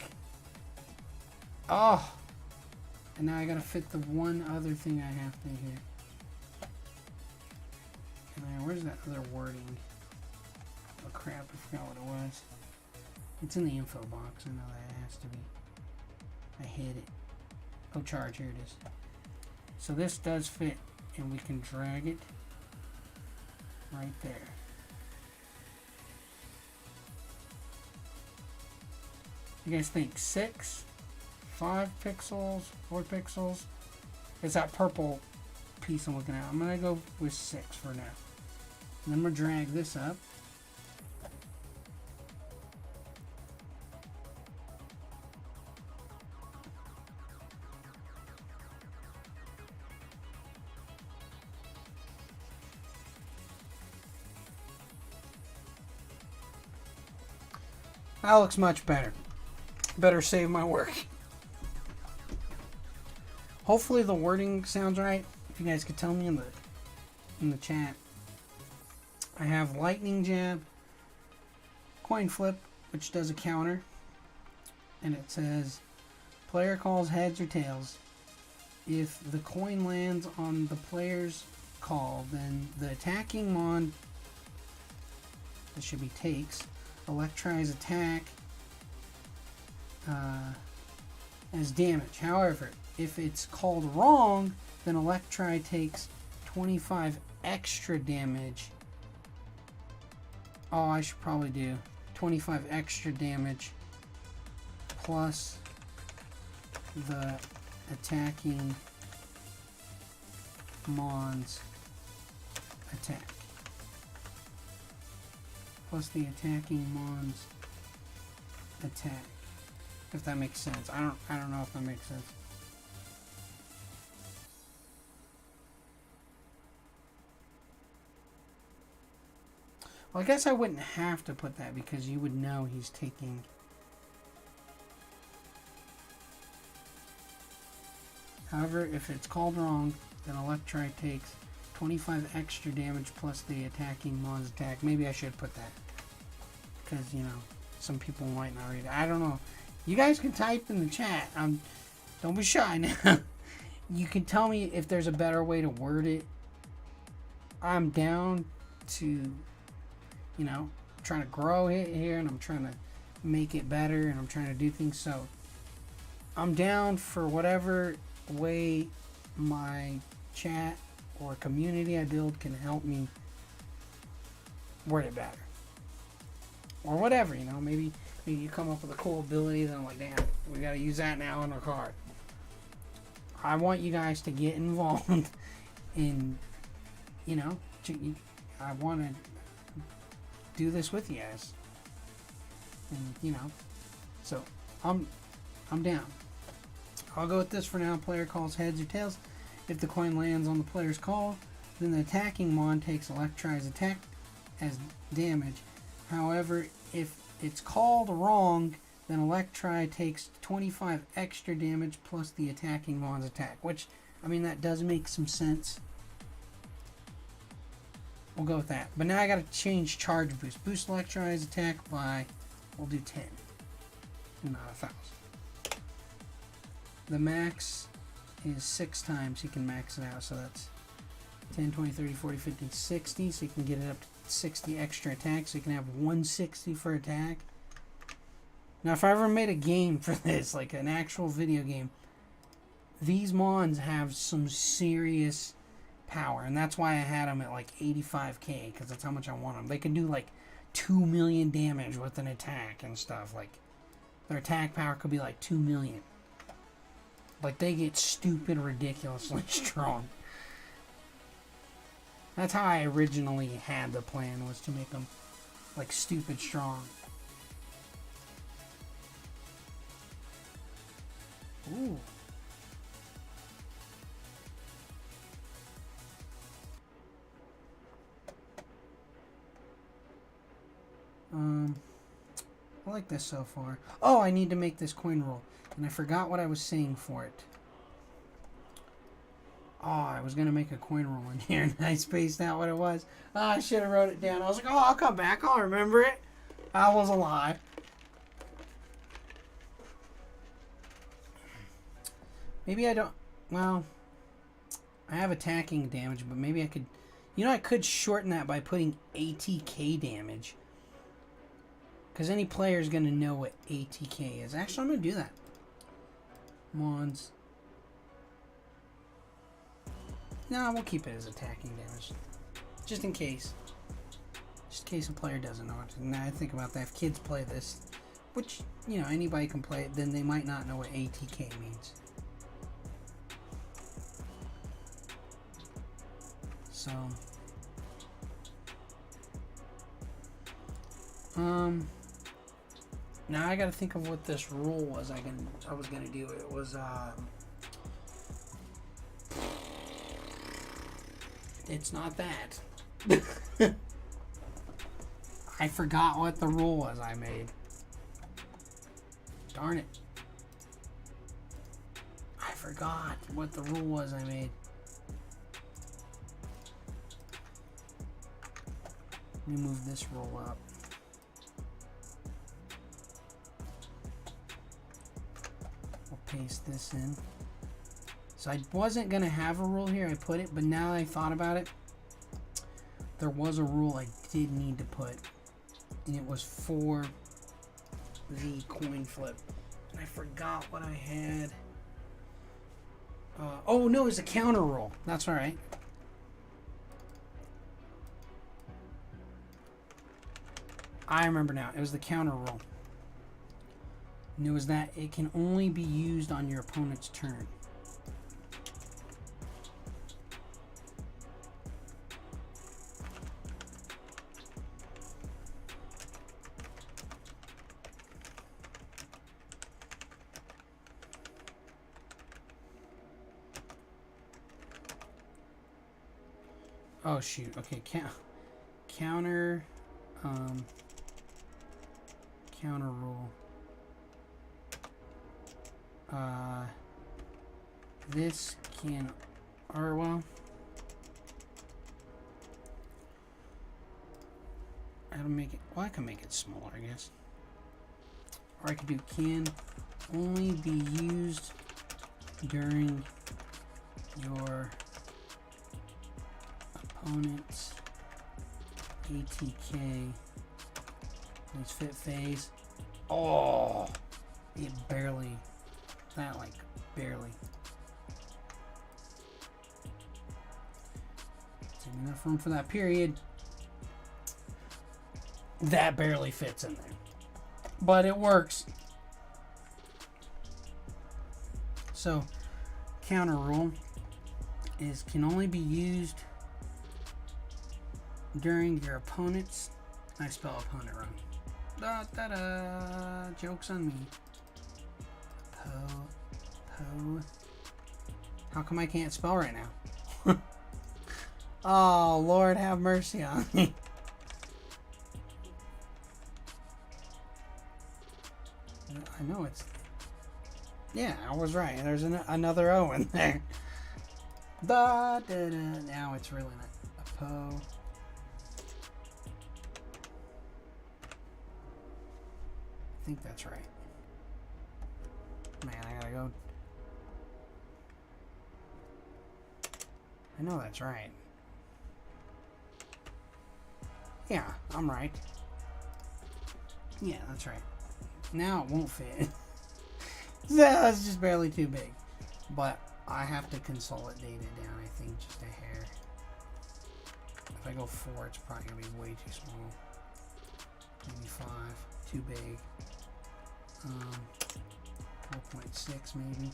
Oh. And now I gotta fit the one other thing I have to here. Where's that other wording? Oh crap, I forgot what it was. It's in the info box. I know that it has to be. I hid it. Oh, charge. Here it is. So this does fit, and we can drag it right there. You guys think 6, 5 pixels, 4 pixels? It's that purple piece I'm looking at. I'm gonna go with 6 for now. And then we're gonna drag this up. That looks much better. Better save my work. Hopefully the wording sounds right. If you guys could tell me in the chat. I have lightning jab, coin flip, which does a counter, and it says player calls heads or tails. If the coin lands on the player's call, then the attacking mon, this should be takes, Electri's attack as damage. However, if it's called wrong, then Electri takes 25 extra damage. Oh, I should probably do 25 extra damage plus the attacking mon's attack. Plus the attacking mon's attack. If that makes sense. I don't know if that makes sense. Well, I guess I wouldn't have to put that because you would know he's taking. However, if it's called wrong, then Electri takes 25 extra damage plus the attacking mon's attack. Maybe I should put that. Because, you know, some people might not read it. I don't know. You guys can type in the chat. Don't be shy now. You can tell me if there's a better way to word it. I'm down to, you know, trying to grow it here, and I'm trying to make it better, and I'm trying to do things. So I'm down for whatever way my chat or community I build can help me word it better. Or whatever, you know, maybe you come up with a cool ability that I'm like, damn, we gotta use that now in our card. I want you guys to get involved in, you know, I want to do this with you guys. And, you know, so I'm down. I'll go with this for now. Player calls heads or tails. If the coin lands on the player's call, then the attacking mon takes Electri's attack as damage. However, if it's called wrong, then Electri takes 25 extra damage plus the attacking mon's attack. Which, I mean, that does make some sense. We'll go with that. But now I gotta change charge boost. Boost Electri's attack by, we'll do 10. Not 1,000. The max is 6 times you can max it out. So that's 10, 20, 30, 40, 50, 60. So you can get it up to 60 extra attacks. So you can have 160 for attack. Now, if I ever made a game for this, like an actual video game, these mons have some serious power. And that's why I had them at like 85k, because that's how much I want them. They can do like 2 million damage with an attack and stuff. Like, their attack power could be like 2 million. Like, they get stupid, ridiculously strong. That's how I originally had the plan, was to make them, like, stupid strong. Ooh. I like this so far. Oh, I need to make this coin roll. And I forgot what I was saying for it. Oh, I was going to make a coin roll in here, and I spaced out what it was. Oh, I should have wrote it down. I was like, oh, I'll come back. I'll remember it. I was a lie. Maybe I don't... Well, I have attacking damage, but maybe I could... You know, I could shorten that by putting ATK damage. Because any player is going to know what ATK is. Actually, I'm going to do that. Mons. No, we'll keep it as attacking damage. Just in case. Just in case a player doesn't know it. Now I think about that. If kids play this, which, you know, anybody can play it, then they might not know what ATK means. So, now I gotta think of what this rule was I was gonna do. It was, it's not that. I forgot what the rule was I made. Darn it. I forgot what the rule was I made. Let me move this roll up. We'll paste this in. So I wasn't going to have a rule here. I put it, but now I thought about it. There was a rule I did need to put. And it was for the coin flip. And I forgot what I had. Oh, no, it's a counter rule. That's all right. I remember now. It was the counter rule. And it was that it can only be used on your opponent's turn. Oh shoot. Okay, counter counter rule. This can, or well, how to make it? Well, I can make it smaller, I guess. Or I could do can only be used during your opponent's ATK. Please fit phase. Oh, it barely. That like barely. Taking enough room for that period. That barely fits in there, but it works. So, counter rule is can only be used during your opponent's. I spell opponent wrong. Da da da. Joke's on me. Po. How come I can't spell right now? Oh, Lord have mercy on me. I know it's... Yeah, I was right. There's another O in there. Da da da. Now it's really not a po. I think that's right. Man, I gotta go. I know that's right. Yeah, I'm right. Yeah, that's right. Now it won't fit. That's just barely too big. But I have to consolidate it down, I think, just a hair. If I go 4, it's probably going to be way too small. Maybe 5. Too big. 4.6 maybe.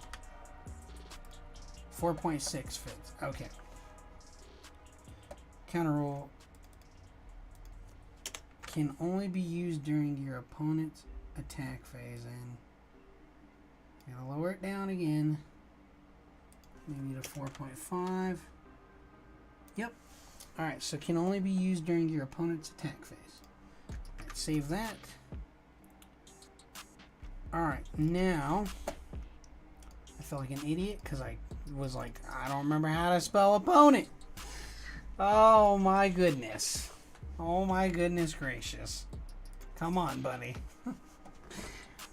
4.6 fits. Okay. Counter rule can only be used during your opponent's attack phase. And I'm gonna lower it down again. Maybe to 4.5. Yep. Alright, so can only be used during your opponent's attack phase. Right, save that. Alright, now I feel like an idiot because I was like, I don't remember how to spell opponent. Oh my goodness. Oh my goodness gracious. Come on, buddy.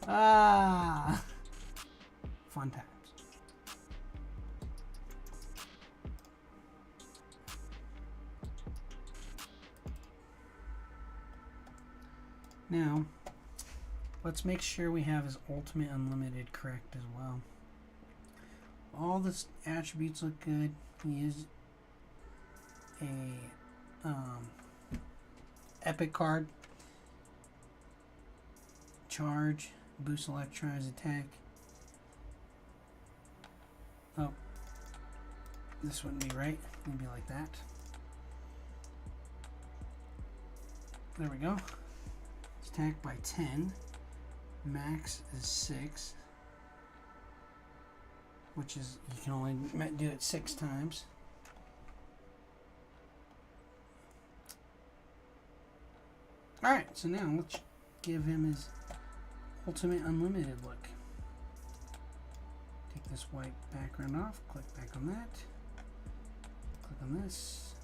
Ah. Fun times. Now, Let's make sure we have his ultimate unlimited correct as well. All the attributes look good. He is a epic card. Charge, boost Electri's attack. Oh, this wouldn't be right. It'd be like that. There we go. It's attacked by 10. Max is 6. Which is, you can only do it 6 times. Alright, so now let's give him his ultimate unlimited look. Take this white background off, click back on that. Click on this.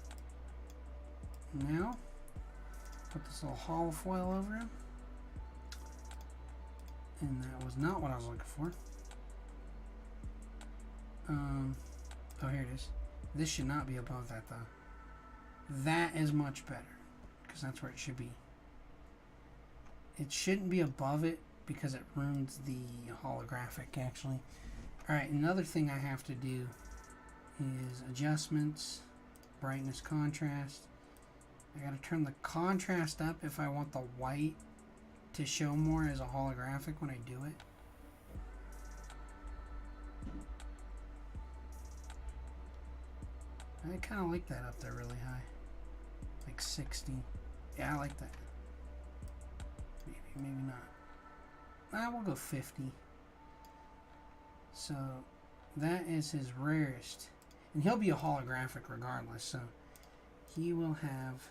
Now, put this little hollow foil over him. And that was not what I was looking for. Oh, here it is. This should not be above that, though. That is much better, because that's where it should be. It shouldn't be above it, because it ruins the holographic, actually. Alright, another thing I have to do is adjustments, brightness, contrast. I gotta turn the contrast up if I want the white to show more as a holographic when I do it. I kind of like that up there really high. Like 60. Yeah, I like that. Maybe not. We'll go 50. So, that is his rarest. And he'll be a holographic regardless, so he will have...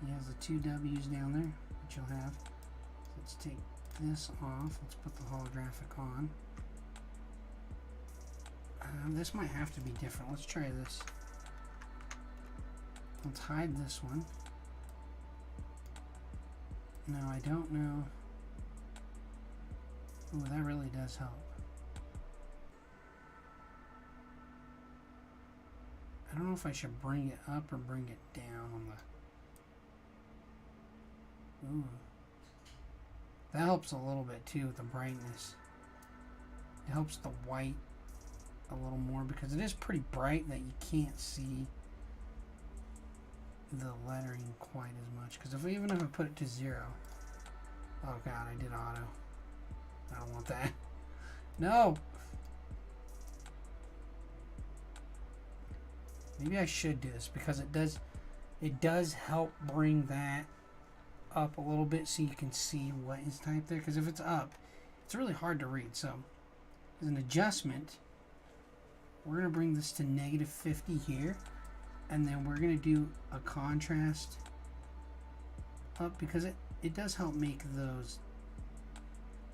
He has the 2 W's down there, which you'll have. So let's take this off. Let's put the holographic on. This might have to be different. Let's try this. Let's hide this one. No, I don't know. Ooh, that really does help. I don't know if I should bring it up or bring it down on the... Ooh. That helps a little bit too with the brightness. It helps the white a little more because it is pretty bright that you can't see the lettering quite as much. Because even if I put it to 0... Oh god, I did auto. I don't want that. No! Maybe I should do this because it does help bring that up a little bit so you can see what is typed there. Because if it's up, it's really hard to read. So, as an adjustment, we're going to bring this to -50 here. And then we're going to do a contrast up because it does help make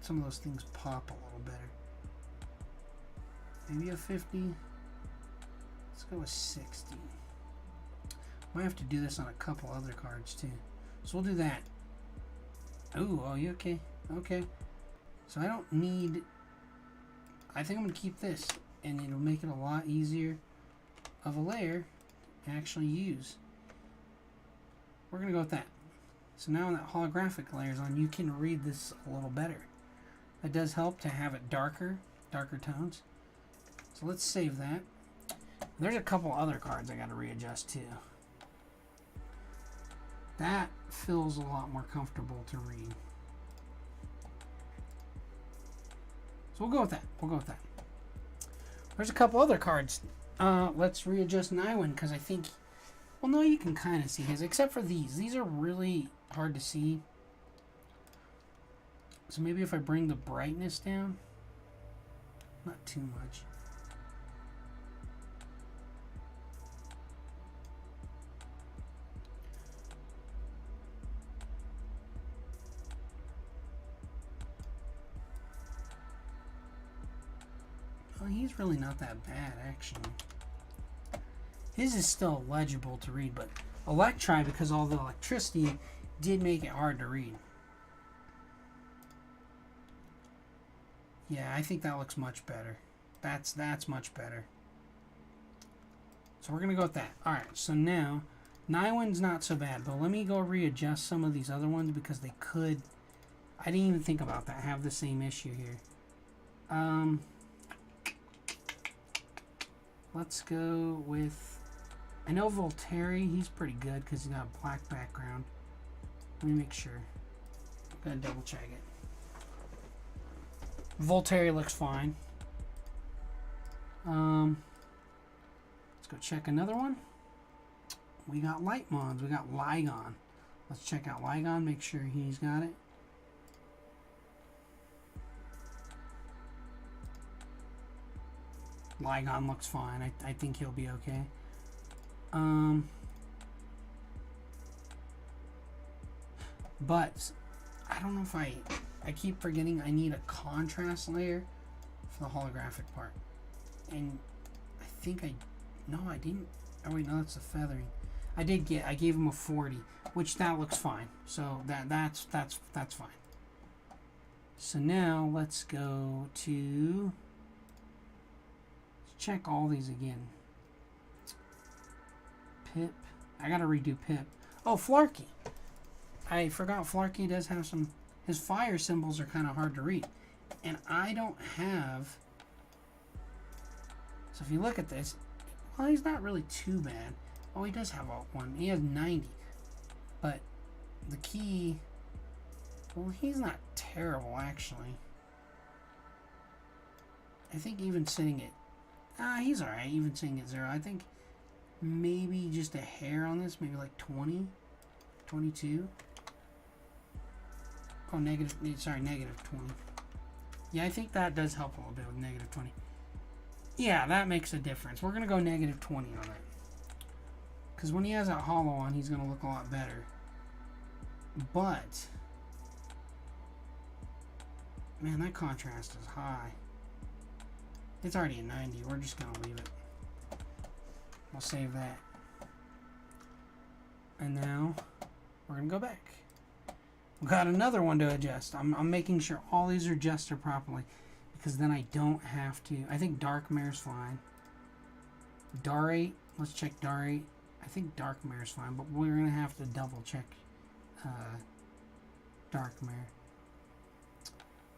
some of those things pop a little better. Maybe a 50. Let's go with 60. Might have to do this on a couple other cards too. So we'll do that. Ooh, oh, you okay? Okay. So I don't need... I think I'm going to keep this. And it'll make it a lot easier of a layer to actually use. We're going to go with that. So now that holographic layer is on, you can read this a little better. It does help to have it darker tones. So let's save that. There's a couple other cards I got to readjust too. That feels a lot more comfortable to read. So we'll go with that. We'll go with that. There's a couple other cards. Let's readjust Nywin because I think... Well, no, you can kind of see his, except for these. These are really hard to see. So maybe if I bring the brightness down. Not too much. Well, he's really not that bad, actually. His is still legible to read, but Electri, because all the electricity, did make it hard to read. Yeah, I think that looks much better. That's much better. So we're going to go with that. Alright, so now, Nywin's not so bad, but let me go readjust some of these other ones because they could I didn't even think about that. I have the same issue here. Let's go with... I know Volteri, he's pretty good because he's got a black background. Let me make sure. I'm going to double check it. Volteri looks fine. Let's go check another one. We got light mons. We got Ligon. Let's check out Ligon, make sure he's got it. Ligon looks fine. I think he'll be okay. But I don't know if I keep forgetting I need a contrast layer for the holographic part. And I think no, I didn't. Oh wait, no, that's the feathering. I gave him a 40, which that looks fine. So that's fine. So now let's go to, let's check all these again. Pip. I gotta redo Pip. Oh, Flarky. I forgot Flarky does have some, his fire symbols are kind of hard to read. And I don't have, so if you look at this, well, he's not really too bad. Oh, he does have one. He has 90. But the key, well, he's not terrible, actually. I think even sitting at, he's alright, even sitting at 0. I think maybe just a hair on this, maybe like 20, 22. Oh, negative 20. Yeah, I think that does help a little bit with negative 20. Yeah, that makes a difference. We're going to go negative 20 on it. Because when he has that hollow on, he's going to look a lot better. But, man, that contrast is high. It's already a 90. We're just going to leave it. We'll save that. And now, we're going to go back. We've got another one to adjust. I'm making sure all these are adjusted properly. Because then I don't have to. I think Dark Mare's fine. Darate. Let's check Darate. I think Dark Mare's fine, but we're going to have to double check Dark Mare.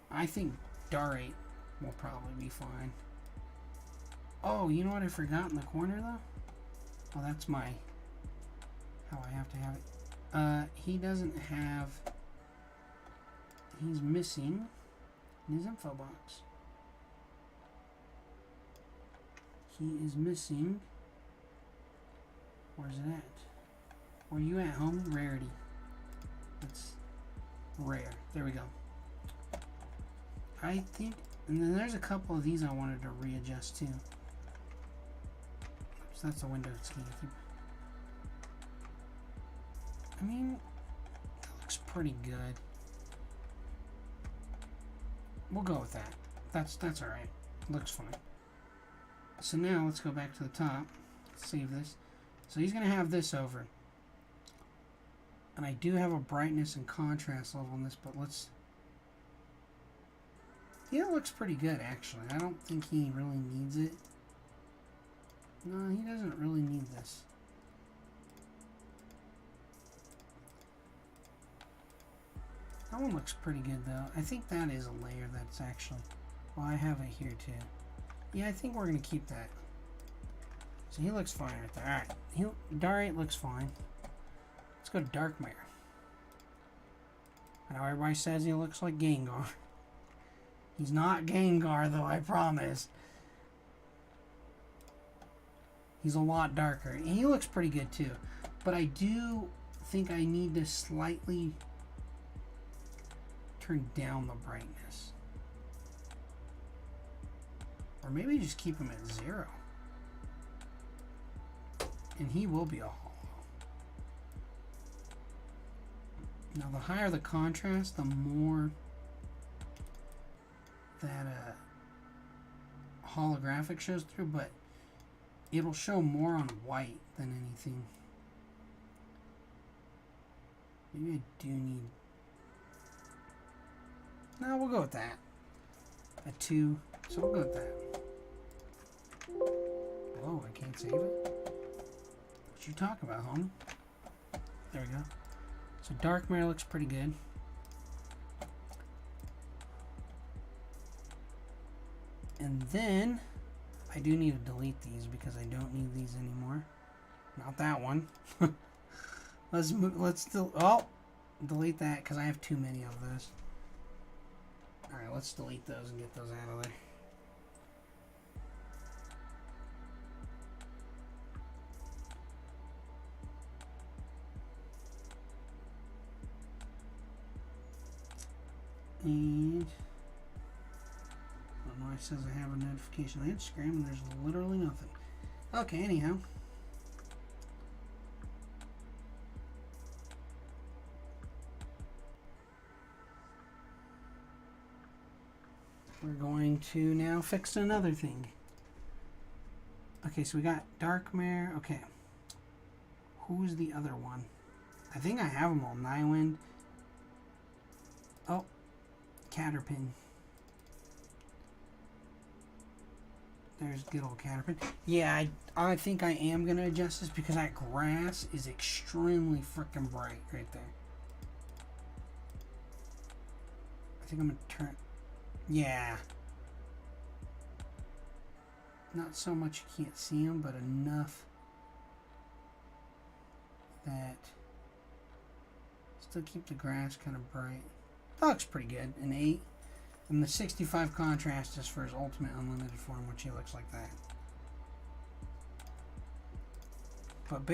I think Darate will probably be fine. Oh, you know what I forgot in the corner, though? Oh, that's my... how I have to have it. He doesn't have... He's missing in his info box. He is missing... Where's it at? Where you at, homie? Rarity. That's rare. There we go. I think... And then there's a couple of these I wanted to readjust too. So that's a Windows key. I mean, that looks pretty good. We'll go with that. That's alright. Looks fine. So now let's go back to the top. Save this. So he's going to have this over. And I do have a brightness and contrast level on this, but let's... Yeah, it looks pretty good, actually. I don't think he really needs it. No, he doesn't really need this. That one looks pretty good, though. I think that is a layer that's actually... Well, I have it here, too. Yeah, I think we're going to keep that. So he looks fine right there. Alright, Darate looks fine. Let's go to Dark Mare. I know everybody says he looks like Gengar. He's not Gengar, though, I promise. He's a lot darker. And he looks pretty good, too. But I do think I need to slightly turn down the brightness. Or maybe just keep him at 0. And he will be a hollow. Now, the higher the contrast, the more that holographic shows through, but it'll show more on white than anything. Maybe I do need... No, we'll go with that. A 2. So we'll go with that. Oh, I can't save it? What you talking about, homie? There we go. So Dark Mare looks pretty good. And then I do need to delete these because I don't need these anymore. Not that one. Let's move. Let's still. Oh, delete that because I have too many of those. All right, let's delete those and get those out of there. And I don't know why it says I have a notification on Instagram and there's literally nothing. Okay, anyhow. We're going to now fix another thing. Okay, so we got Dark Mare. Okay. Who's the other one? I think I have them all. Nywind. Oh. Caterpin. There's good old Caterpin. Yeah, I think I am going to adjust this because that grass is extremely freaking bright right there. I think I'm going to turn... Yeah. Not so much you can't see them, but enough that still keep the grass kind of bright. That looks pretty good. An 8. And the 65 contrast is for his ultimate unlimited form, which he looks like that. But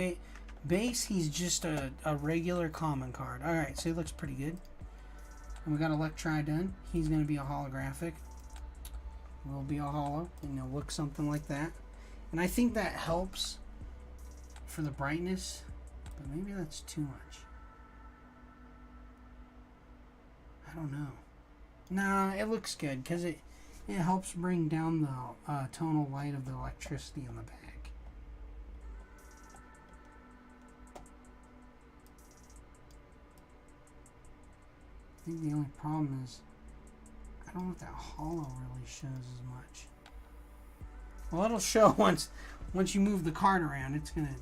base, he's just a regular common card. Alright, so he looks pretty good. And we got Electri done. He's going to be a holographic. Will be a holo. And he'll look something like that. And I think that helps for the brightness. But maybe that's too much. I don't know. Nah, it looks good because it helps bring down the tonal light of the electricity in the back. I think the only problem is I don't know if that holo really shows as much. Well, it'll show once you move the card around. It's gonna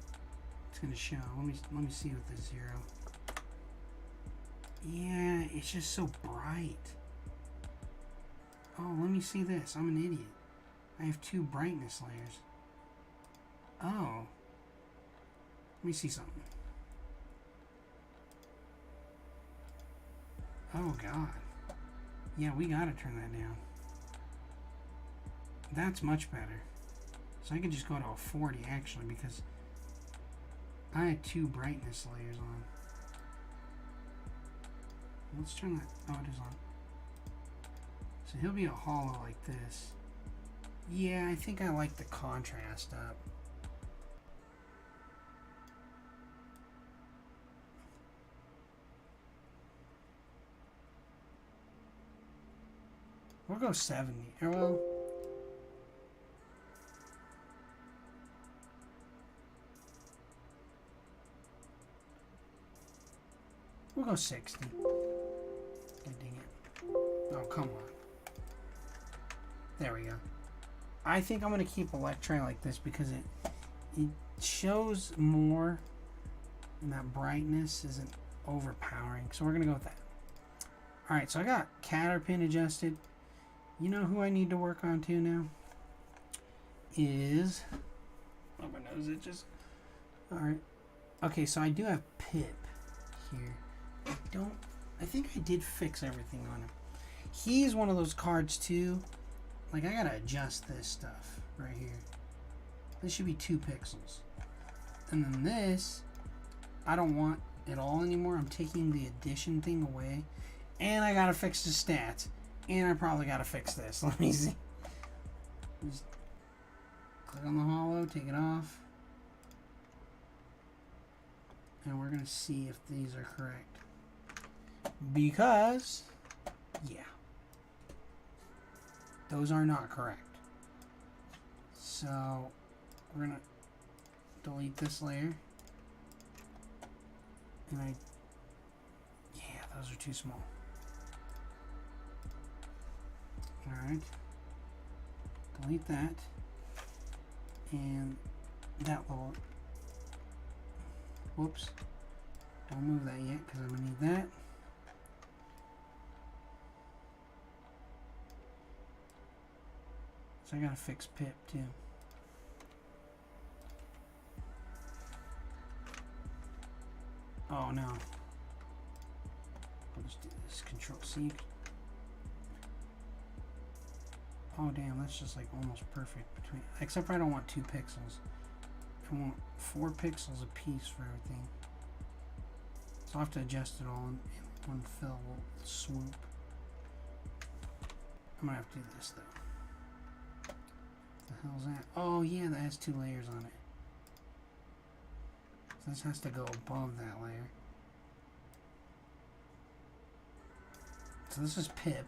show. Let me see with the 0. Yeah, it's just so bright. Oh, let me see this. I'm an idiot. I have 2 brightness layers. Oh. Let me see something. Oh, God. Yeah, we gotta turn that down. That's much better. So I could just go to a 40, actually, because I had 2 brightness layers on. Let's turn that. Oh, it is on. So he'll be a holo like this. Yeah, I think I like the contrast up. We'll go 70. Or well, we'll go 60. Dang it. Oh, come on. There we go. I think I'm going to keep Electri like this because it shows more and that brightness isn't overpowering. So we're going to go with that. Alright, so I got Caterpin adjusted. You know who I need to work on too now? Is... Oh, my nose itches. Alright. Okay, so I do have Pip here. I think I did fix everything on him. He's one of those cards too. Like, I gotta adjust this stuff right here. This should be 2 pixels. And then this, I don't want it all anymore. I'm taking the addition thing away. And I gotta fix the stats. And I probably gotta fix this. Let me see. Just click on the holo, take it off. And we're gonna see if these are correct. Because, yeah. Those are not correct. So, we're gonna delete this layer. And yeah, those are too small. Alright. Delete that. And that will... Whoops. Don't move that yet because I'm going to need that. So I gotta fix pip too. Oh no. I'll just do this. Control C. Oh damn, that's just like almost perfect between. Except for I don't want 2 pixels. I want 4 pixels a piece for everything. So I'll have to adjust it all in one fell swoop. I'm gonna have to do this though. What the hell's that? Oh yeah, that has 2 layers on it. So this has to go above that layer. So this is pip.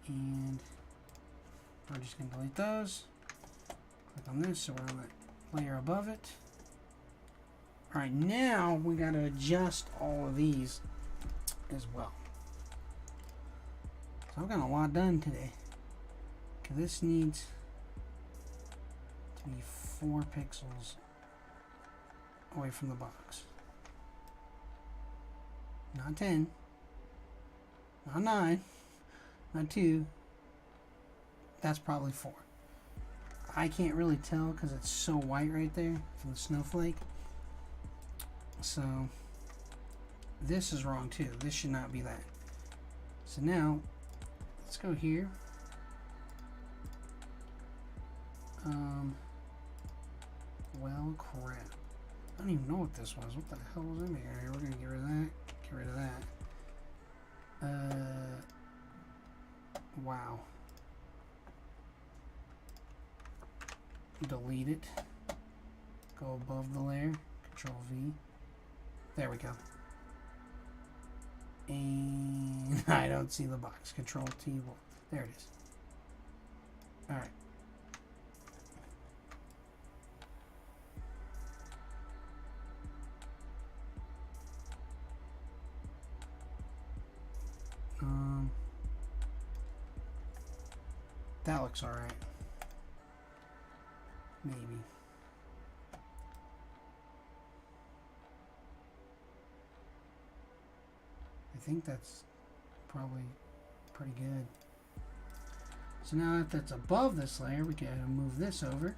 And we're just gonna delete those. Click on this so we're on that layer above it. Alright, now we gotta adjust all of these as well. So I've got a lot done today. Okay, this needs to be 4 pixels away from the box. Not 10. Not 9. Not 2. That's probably 4. I can't really tell because it's so white right there from the snowflake. So this is wrong too. This should not be that. So now let's go here. Well, crap. I don't even know what this was. What the hell was in here? We're gonna get rid of that. Get rid of that. Wow. Delete it. Go above the layer. Control V. There we go. And I don't see the box. Control T. There it is. Alright. That looks alright. Maybe. I think that's probably pretty good. So now that that's above this layer, we can move this over.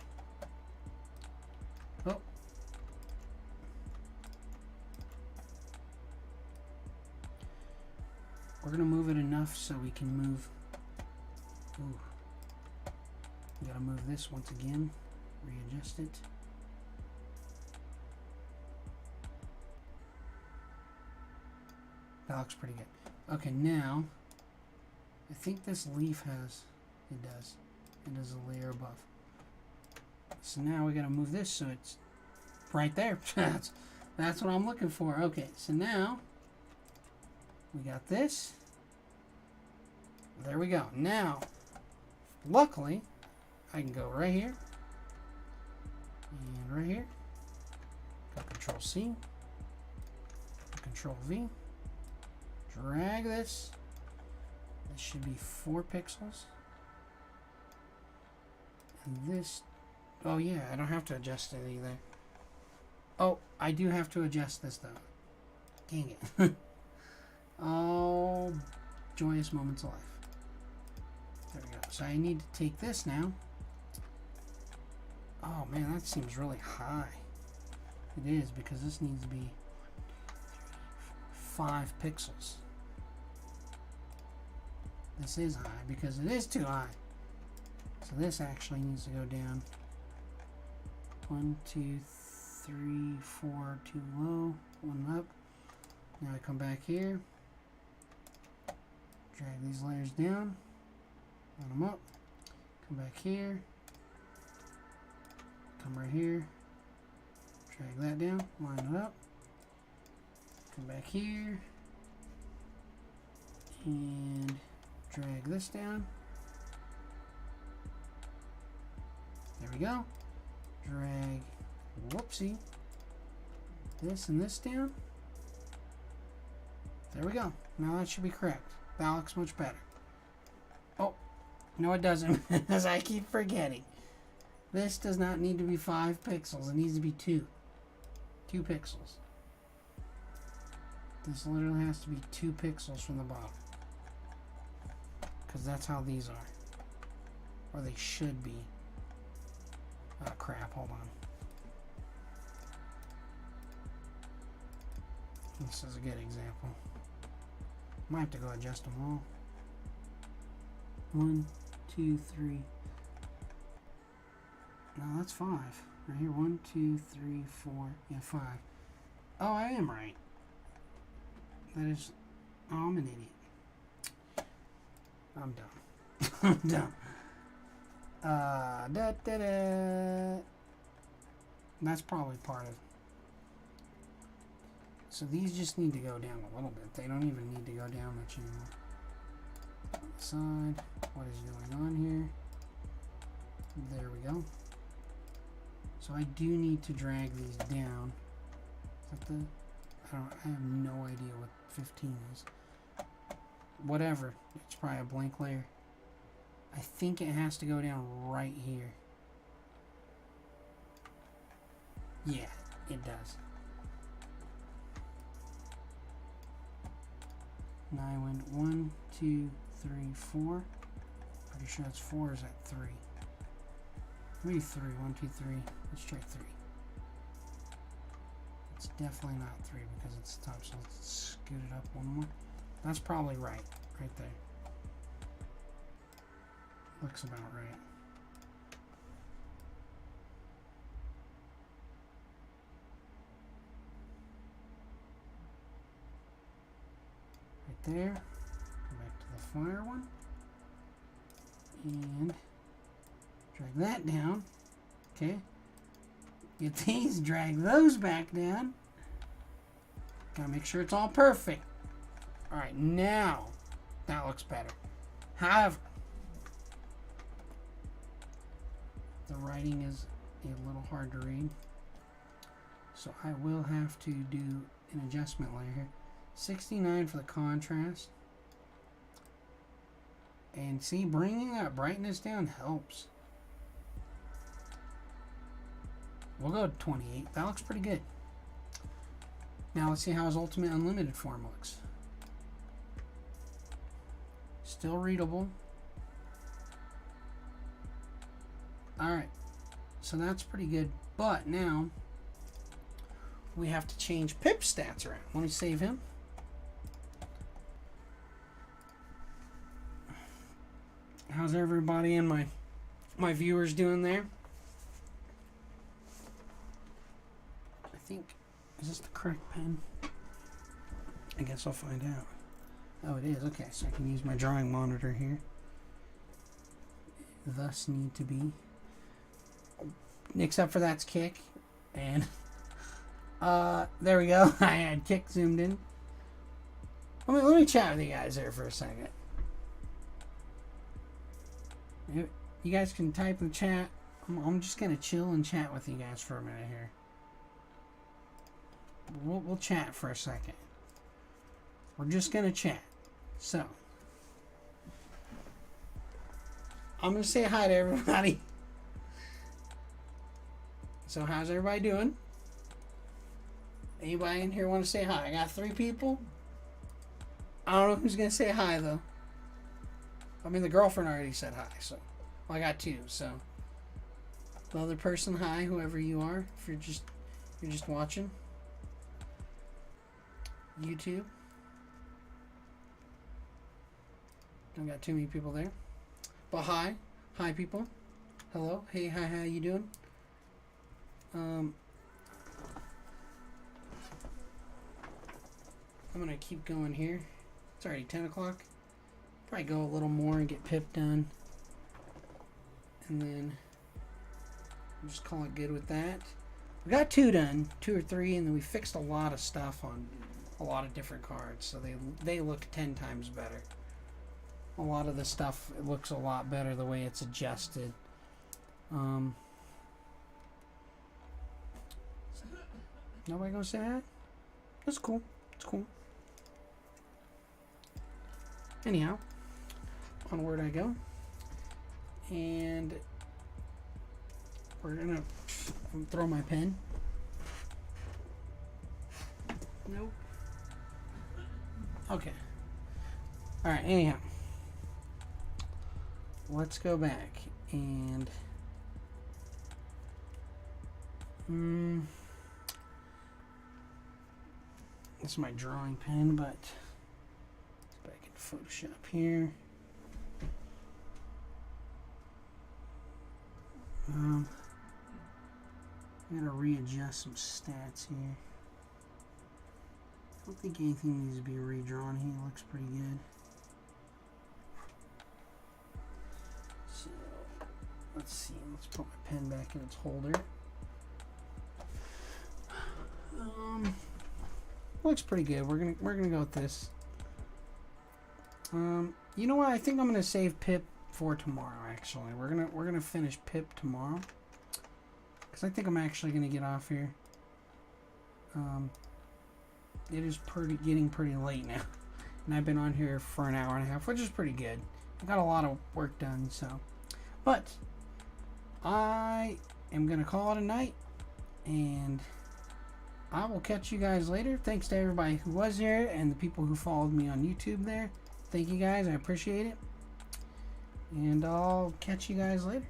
Oh. We're going to move it enough so we can move. Ooh. We got to move this once again. Readjust it. That looks pretty good. Okay, now I think this leaf has, it does a layer above. So now we got to move this so it's right there. that's what I'm looking for. Okay, so now we got this. There we go. Now, luckily, I can go right here and right here. Go Control C, Control V. Drag this. This should be 4 pixels. And this, oh yeah, I don't have to adjust it either. Oh, I do have to adjust this though. Dang it. Oh, joyous moments of life. There we go. So I need to take this now. Oh man, that seems really high. It is, because this needs to be 5 pixels. This is high because it is too high. So this actually needs to go down. 1, 2, 3, 4, 2 low, 1 up. Now I come back here. Drag these layers down. Line them up. Come back here. Come right here. Drag that down. Line it up. Come back here. And drag this down. There we go. Drag, whoopsie, this and this down. There we go. Now that should be correct. That looks much better. Oh, no it doesn't, as I keep forgetting. This does not need to be 5 pixels. It needs to be 2. 2 pixels. This literally has to be 2 pixels from the bottom. Because that's how these are. Or they should be. Oh crap, hold on. This is a good example. Might have to go adjust them all. 1, 2, 3. No, that's 5. Right here, 1, 2, 3, 4. Yeah, 5. Oh, I am right. That is. Oh, I'm an idiot. I'm dumb. I'm dumb. That's probably part of. So these just need to go down a little bit. They don't even need to go down much anymore. Side. What is going on here? There we go. So I do need to drag these down. Is that the? I have no idea what 15 is. Whatever. It's probably a blank layer. I think it has to go down right here. Yeah, it does. Now I went 1, 2, 3, 4. Pretty sure it's 4 is at 3. Maybe 3. 1, 2, 3. Let's try 3. It's definitely not 3 because it's top, so let's scoot it up one more. That's probably right there. Looks about right. Right there. Go back to the fire one. And drag that down. Okay. Get these, drag those back down. Gotta make sure it's all perfect. Alright, now that looks better. However, the writing is a little hard to read. So I will have to do an adjustment layer here. 69 for the contrast. And see, bringing that brightness down helps. We'll go to 28. That looks pretty good. Now let's see how his Ultimate Unlimited form looks. Still readable. Alright. So that's pretty good. But now we have to change Pip's stats around. Let me save him. How's everybody and my viewers doing there? I think, is this the correct pen? I guess I'll find out. Oh, it is. Okay, so I can use my drawing monitor here. Thus need to be. Except for that's kick. And there we go. I had kick zoomed in. Let me chat with you guys there for a second. You guys can type in the chat. I'm just gonna chill and chat with you guys for a minute here. We'll chat for a second. We're just gonna chat. So I'm gonna say hi to everybody. So how's everybody doing? Anybody in here want to say hi? I got 3 people. I don't know who's gonna say hi though. I mean, the girlfriend already said hi, so well, I got 2. So the other person, hi, whoever you are. If you're just watching YouTube. Don't got too many people there, but hi people. Hello, hey, hi, how you doing? I'm gonna keep going here. It's already 10 o'clock. Probably go a little more and get Pip done. And then just call it good with that. We got 2 done, 2 or 3, and then we fixed a lot of stuff on a lot of different cards. So they look 10 times better. A lot of the stuff, it looks a lot better the way it's adjusted. Nobody gonna say that? That's cool. It's cool. Anyhow, onward I go. And we're gonna throw my pen. Nope. Okay. Alright, anyhow. Let's go back. And this is my drawing pen, but it's back in Photoshop here. I'm gonna readjust some stats here. I don't think anything needs to be redrawn. He looks pretty good. So let's see. Let's put my pen back in its holder. Looks pretty good. We're gonna go with this. You know what? I think I'm gonna save Pip for tomorrow. Actually, we're gonna finish Pip tomorrow because I think I'm actually gonna get off here. It is getting pretty late now, and I've been on here for an hour and a half, which is pretty good. I got a lot of work done, so. But I am gonna call it a night, and I will catch you guys later. Thanks to everybody who was here and the people who followed me on YouTube there. Thank you guys. I appreciate it. And I'll catch you guys later.